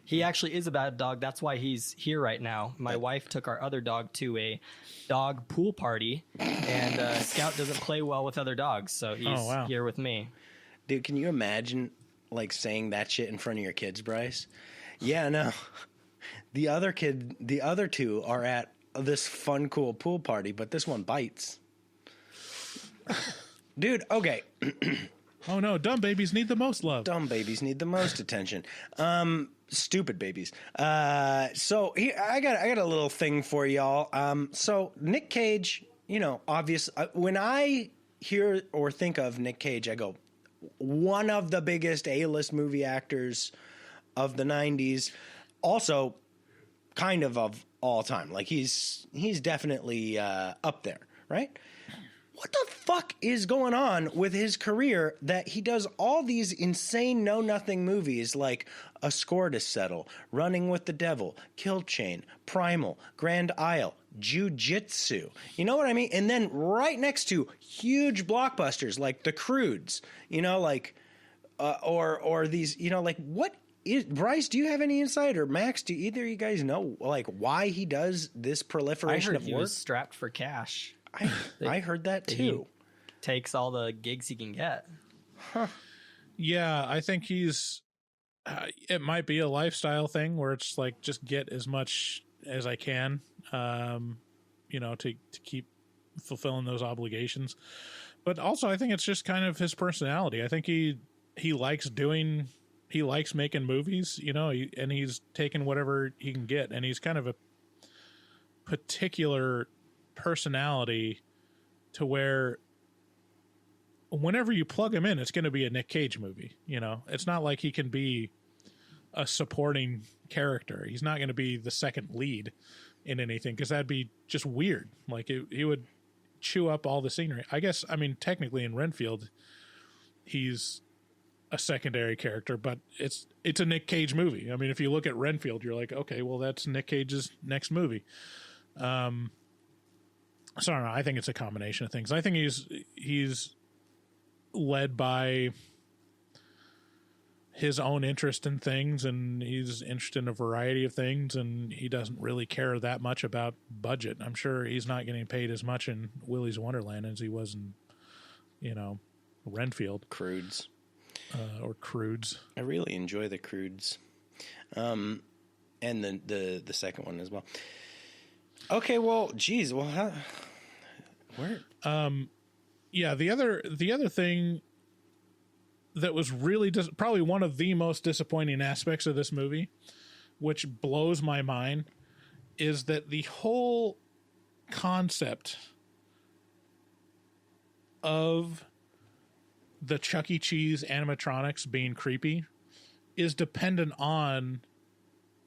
He actually is a bad dog. That's why he's here right now. My wife took our other dog to a dog pool party, and Scout doesn't play well with other dogs, so he's here with me. Dude, can you imagine like saying that shit in front of your kids, Bryce? Yeah, no. The other two are at this fun, cool pool party, but this one bites. Dude, okay. Oh no, dumb babies need the most love. Dumb babies need the most attention. Stupid babies. So here, I got a little thing for y'all. So Nick Cage, when I hear or think of Nick Cage, I go, one of the biggest A-list movie actors of the 90s. Also, kind of all time. Like he's definitely up there, right? What the fuck is going on with his career that he does all these insane know-nothing movies like A Score to Settle, Running with the Devil, Kill Chain, Primal, Grand Isle, Jiu-Jitsu? You know what I mean? And then right next to huge blockbusters like The Croods, or these, like what is, Bryce, do you have any insight, or Max, do either of you guys know like why he does this proliferation of work? He was strapped for cash. I heard that too. He takes all the gigs he can get. Huh. Yeah, I think he's. It might be a lifestyle thing where it's like just get as much as I can, to keep fulfilling those obligations. But also, I think it's just kind of his personality. I think he likes making movies, and he's taking whatever he can get, and he's kind of a particular personality to where whenever you plug him in, it's going to be a Nick Cage movie. It's not like he can be a supporting character. He's not going to be the second lead in anything, because that'd be just weird. Like he would chew up all the scenery. I guess, technically in Renfield, he's a secondary character, but it's a Nick Cage movie. I mean, if you look at Renfield, you're like, okay, well, that's Nick Cage's next movie. So I don't know. I think it's a combination of things. I think he's led by his own interest in things, and he's interested in a variety of things, and he doesn't really care that much about budget. I'm sure he's not getting paid as much in Willy's Wonderland as he was in, Renfield. Crudes. Or Crudes. I really enjoy the Crudes. And the second one as well. Okay, well, geez, well, where? Yeah, the other thing that was really probably one of the most disappointing aspects of this movie, which blows my mind, is that the whole concept of the Chuck E. Cheese animatronics being creepy is dependent on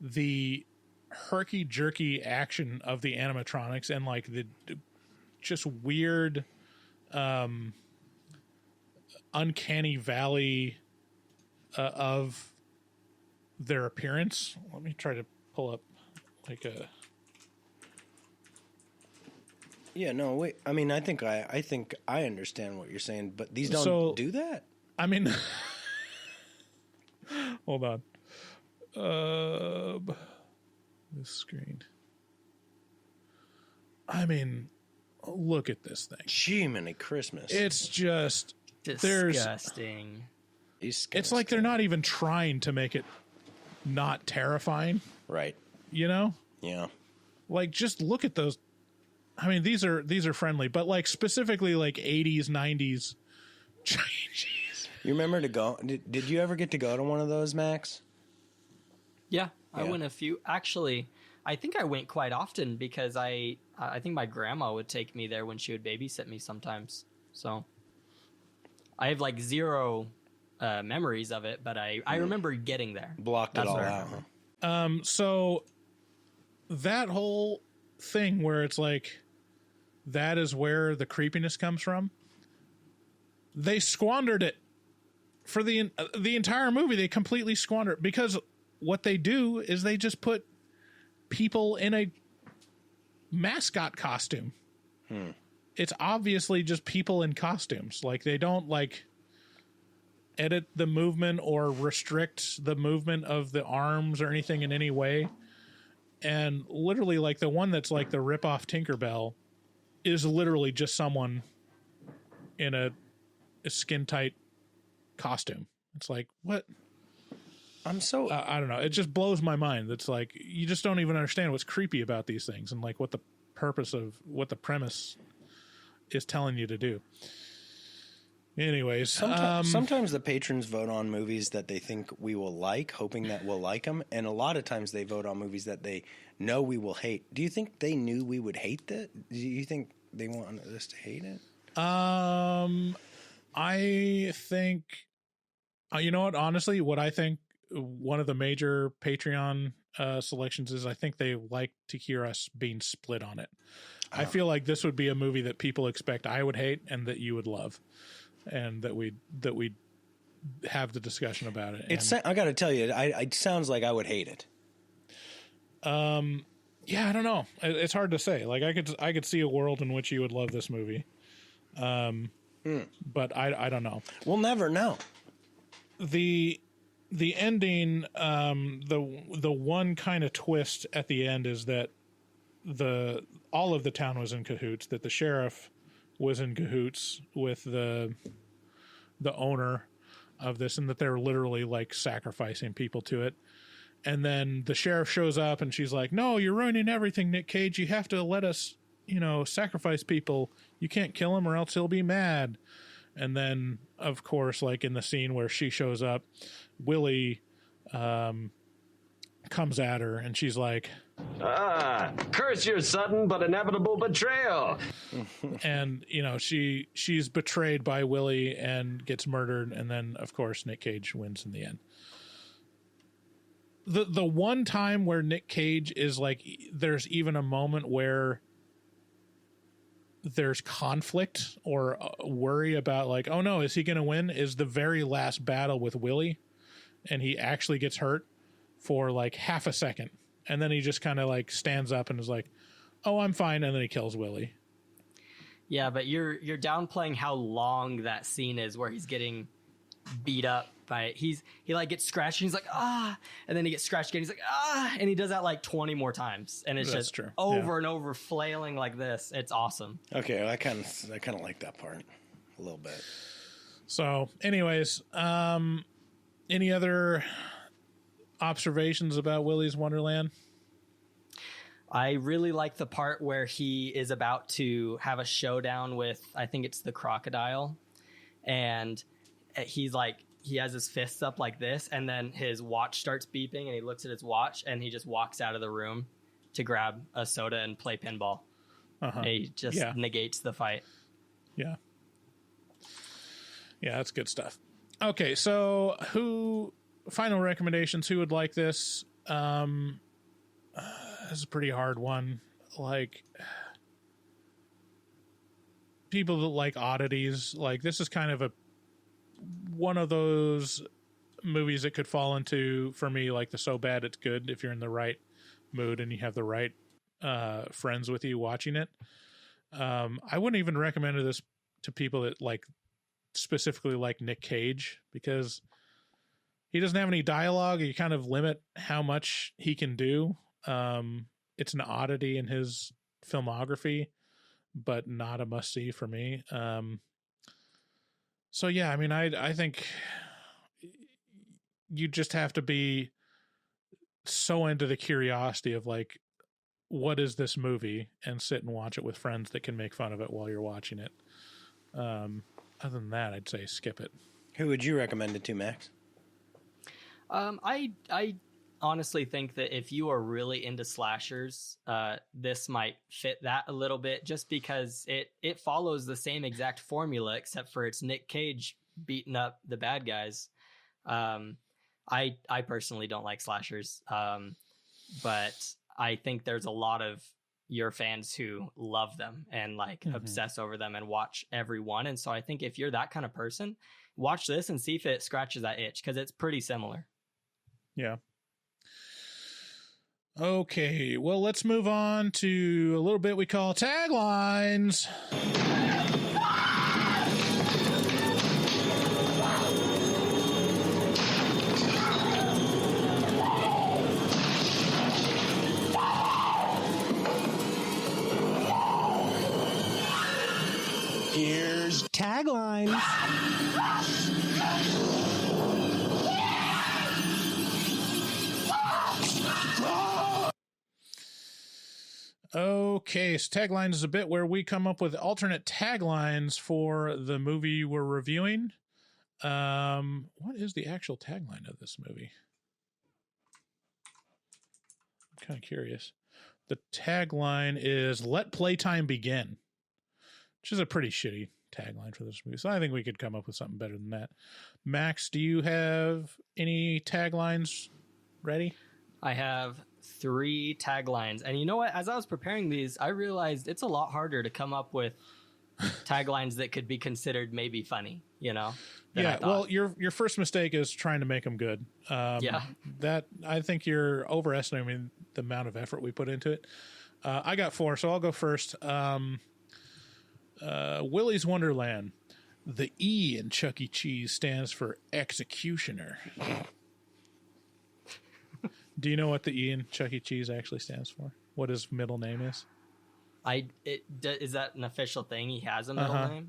the herky-jerky action of the animatronics and like the just weird uncanny valley of their appearance. Let me try to pull up like a... Yeah, no, wait. I mean, I think I understand what you're saying, but these don't do that. I mean, hold on. This screen. I mean, look at this thing. Jiminy Christmas. It's just disgusting. It's like they're not even trying to make it not terrifying. Right. Yeah. Like, just look at those. I mean, these are friendly, but like specifically like 80s, 90s Chinese. You remember to go? Did you ever get to go to one of those, Max? Yeah, I went a few. Actually, I think I went quite often because I think my grandma would take me there when she would babysit me sometimes. So I have like zero memories of it, but I remember getting there. Blocked it all out. Huh? So that whole thing where it's like that is where the creepiness comes from. They squandered it for the entire movie. They completely squandered it because what they do is they just put people in a mascot costume. It's obviously just people in costumes. Like they don't like edit the movement or restrict the movement of the arms or anything in any way. And literally like the one that's like the rip-off Tinkerbell is literally just someone in a skin-tight costume. It's like, what? I'm so... I don't know. It just blows my mind. It's like, you just don't even understand what's creepy about these things and like what the purpose of, what the premise is telling you to do. Anyways. Sometimes the patrons vote on movies that they think we will like, hoping that we'll like them. And a lot of times they vote on movies that they know we will hate. Do you think they knew we would hate that? Do you think they wanted us to hate it? I think, you know what, honestly, what I think one of the major Patreon selections is I think they like to hear us being split on it. I feel like this would be a movie that people expect I would hate and that you would love, and that we'd have the discussion about it. I got to tell you, it sounds like I would hate it. Yeah, I don't know. It's hard to say. Like I could see a world in which you would love this movie. But I don't know. We'll never know. The ending, the one kind of twist at the end is that all of the town was in cahoots, that the sheriff was in cahoots with the owner of this, and that they're literally like sacrificing people to it. And then the sheriff shows up and she's like, "No, you're ruining everything, Nick Cage. You have to let us, sacrifice people. You can't kill him or else he'll be mad." And then, of course, like in the scene where she shows up, Willy comes at her and she's like, curse your sudden but inevitable betrayal. And, she's betrayed by Willy and gets murdered. And then, of course, Nick Cage wins in the end. The one time where Nick Cage is like, there's even a moment where there's conflict or worry about like, oh no, is he going to win? Is the very last battle with Willy, and he actually gets hurt for like half a second, and then he just kind of like stands up and is like, oh, I'm fine, and then he kills Willy. Yeah, but you're downplaying how long that scene is where he's getting beat up by it. He like gets scratched and he's like, ah, and then he gets scratched again. He's like, ah, and he does that like 20 more times, and it's That's just true. over and over flailing like this. It's awesome. Okay, well, I kind of like that part a little bit. So, anyways, any other observations about Willy's Wonderland? I really like the part where he is about to have a showdown with, I think it's the crocodile, and he's like, he has his fists up like this, and then his watch starts beeping, and he looks at his watch, and he just walks out of the room to grab a soda and play pinball. And he just negates the fight. Yeah. Yeah, that's good stuff. Okay, so final recommendations, who would like this? This is a pretty hard one. Like, people that like oddities, like this is kind of one of those movies that could fall into, for me, like the so bad it's good, if you're in the right mood and you have the right friends with you watching it. I wouldn't even recommend this to people that like specifically like Nick Cage, because he doesn't have any dialogue. You kind of limit how much he can do. It's an oddity in his filmography, but not a must-see for me. So yeah, I mean, I think you just have to be so into the curiosity of like, what is this movie, and sit and watch it with friends that can make fun of it while you're watching it. Other than that, I'd say skip it. Who would you recommend it to, Max? I honestly think that if you are really into slashers, this might fit that a little bit, just because it follows the same exact formula, except for it's Nick Cage beating up the bad guys. I personally don't like slashers, but I think there's a lot of your fans who love them and like obsess over them and watch every one. And so I think if you're that kind of person, watch this and see if it scratches that itch, because it's pretty similar. Yeah. Okay, well, let's move on to a little bit we call taglines. Here's taglines. Okay, so taglines is a bit where we come up with alternate taglines for the movie we're reviewing. What is the actual tagline of this movie? I'm kind of curious. The tagline is "Let Playtime Begin," which is a pretty shitty tagline for this movie. So I think we could come up with something better than that. Max, do you have any taglines ready? I have 3 taglines. And you know what? As I was preparing these, I realized it's a lot harder to come up with taglines that could be considered maybe funny, than Yeah, well, your first mistake is trying to make them good. That I think you're overestimating the amount of effort we put into it. I got 4, so I'll go first. Willy's Wonderland. The E in Chuck E. Cheese stands for executioner. Do you know what the E in Chuck E. Cheese actually stands for? What his middle name is? Is that an official thing? He has a middle name?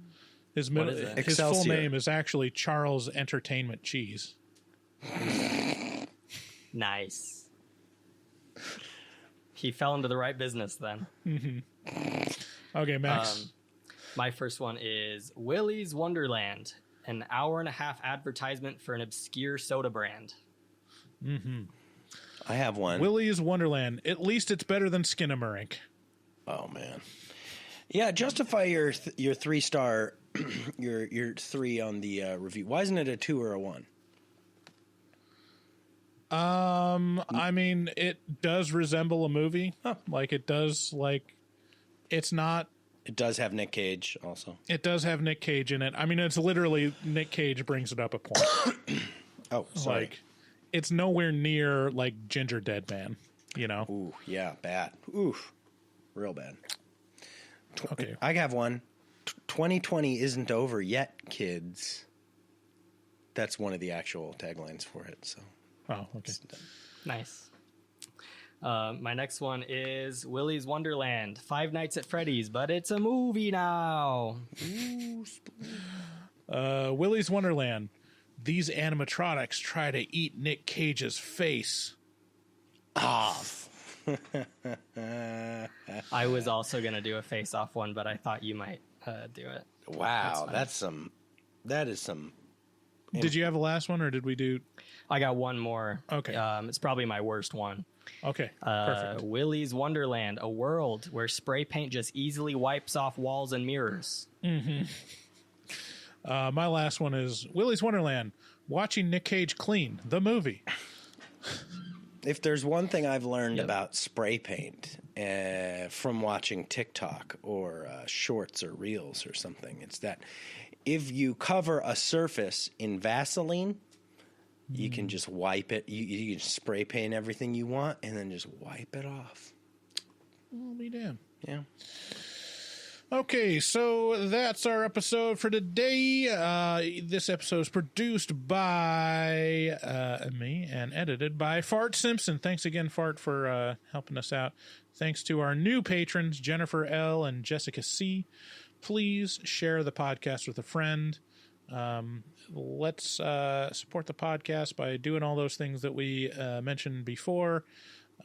His full name is actually Charles Entertainment Cheese. Nice. He fell into the right business then. Mm-hmm. Okay, Max. My first one is Willy's Wonderland, an hour-and-a-half advertisement for an obscure soda brand. Mm-hmm. I have one. Willy's Wonderland. At least it's better than Skinamarink. Oh man. Yeah, justify your 3-star, your 3 on the review. Why isn't it a 2 or a 1? I mean, it does resemble a movie. Huh. Like it does. Like it's not It does have Nick Cage also. It does have Nick Cage in it. I mean, it's literally Nick Cage brings it up a point. Oh, sorry. Like, it's nowhere near like Ginger Dead Man, you know? Ooh, yeah, bad. Oof, real bad. Okay. I have one. 2020 isn't over yet, kids. That's one of the actual taglines for it. So, Oh, okay. Nice. My next one is Willy's Wonderland, Five Nights at Freddy's, but it's a movie now. Willy's Wonderland. These animatronics try to eat Nick Cage's face off. I was also going to do a face-off one, but I thought you might do it. Wow, that is some. Did you have a last one, or did we do? I got one more. Okay. It's probably my worst one. Okay, perfect. Willy's Wonderland, a world where spray paint just easily wipes off walls and mirrors. My last one is Willy's Wonderland. Watching Nick Cage clean the movie. If there's one thing I've learned about spray paint from watching TikTok or shorts or reels or something, it's that if you cover a surface in Vaseline, you can just wipe it. You can spray paint everything you want and then just wipe it off. I'll be damned. Yeah. Okay, so that's our episode for today. This episode is produced by me and edited by Fart Simpson. Thanks again, Fart, for helping us out. Thanks to our new patrons, Jennifer L. and Jessica C. Please share the podcast with a friend. Let's support the podcast by doing all those things that we mentioned before.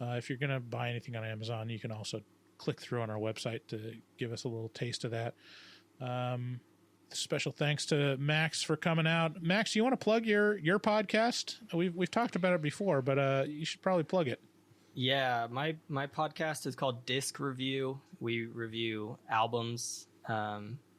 If you're going to buy anything on Amazon, you can also click through on our website to give us a little taste of that. Special thanks to Max for coming out. Max, you want to plug your podcast? We've talked about it before, but you should probably plug it. Yeah, my podcast is called Disc Review. We review albums,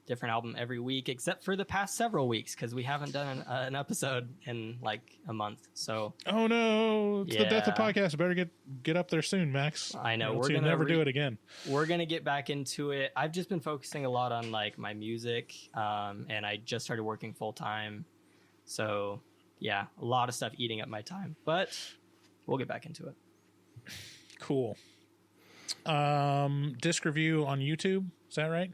different album every week, except for the past several weeks because we haven't done an episode in like a month. So, oh no, it's the death of podcast. Better get up there soon, Max. I know we're gonna never do it again. We're gonna get back into it. I've just been focusing a lot on like my music, and I just started working full time. So yeah, a lot of stuff eating up my time, but we'll get back into it. Cool. Disc Review on YouTube, is that right?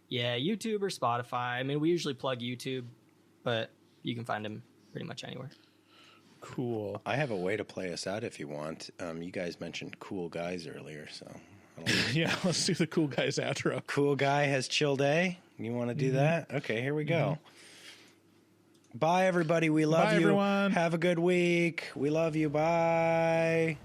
Yeah, YouTube or Spotify. I mean, we usually plug YouTube, but you can find them pretty much anywhere. Cool. I have a way to play us out if you want. You guys mentioned Cool Guys earlier, so. Yeah, let's do the Cool Guys outro. Cool Guy has chill day. You want to do that? Okay, here we go. Bye, everybody. We love you. Everyone. Have a good week. We love you. Bye.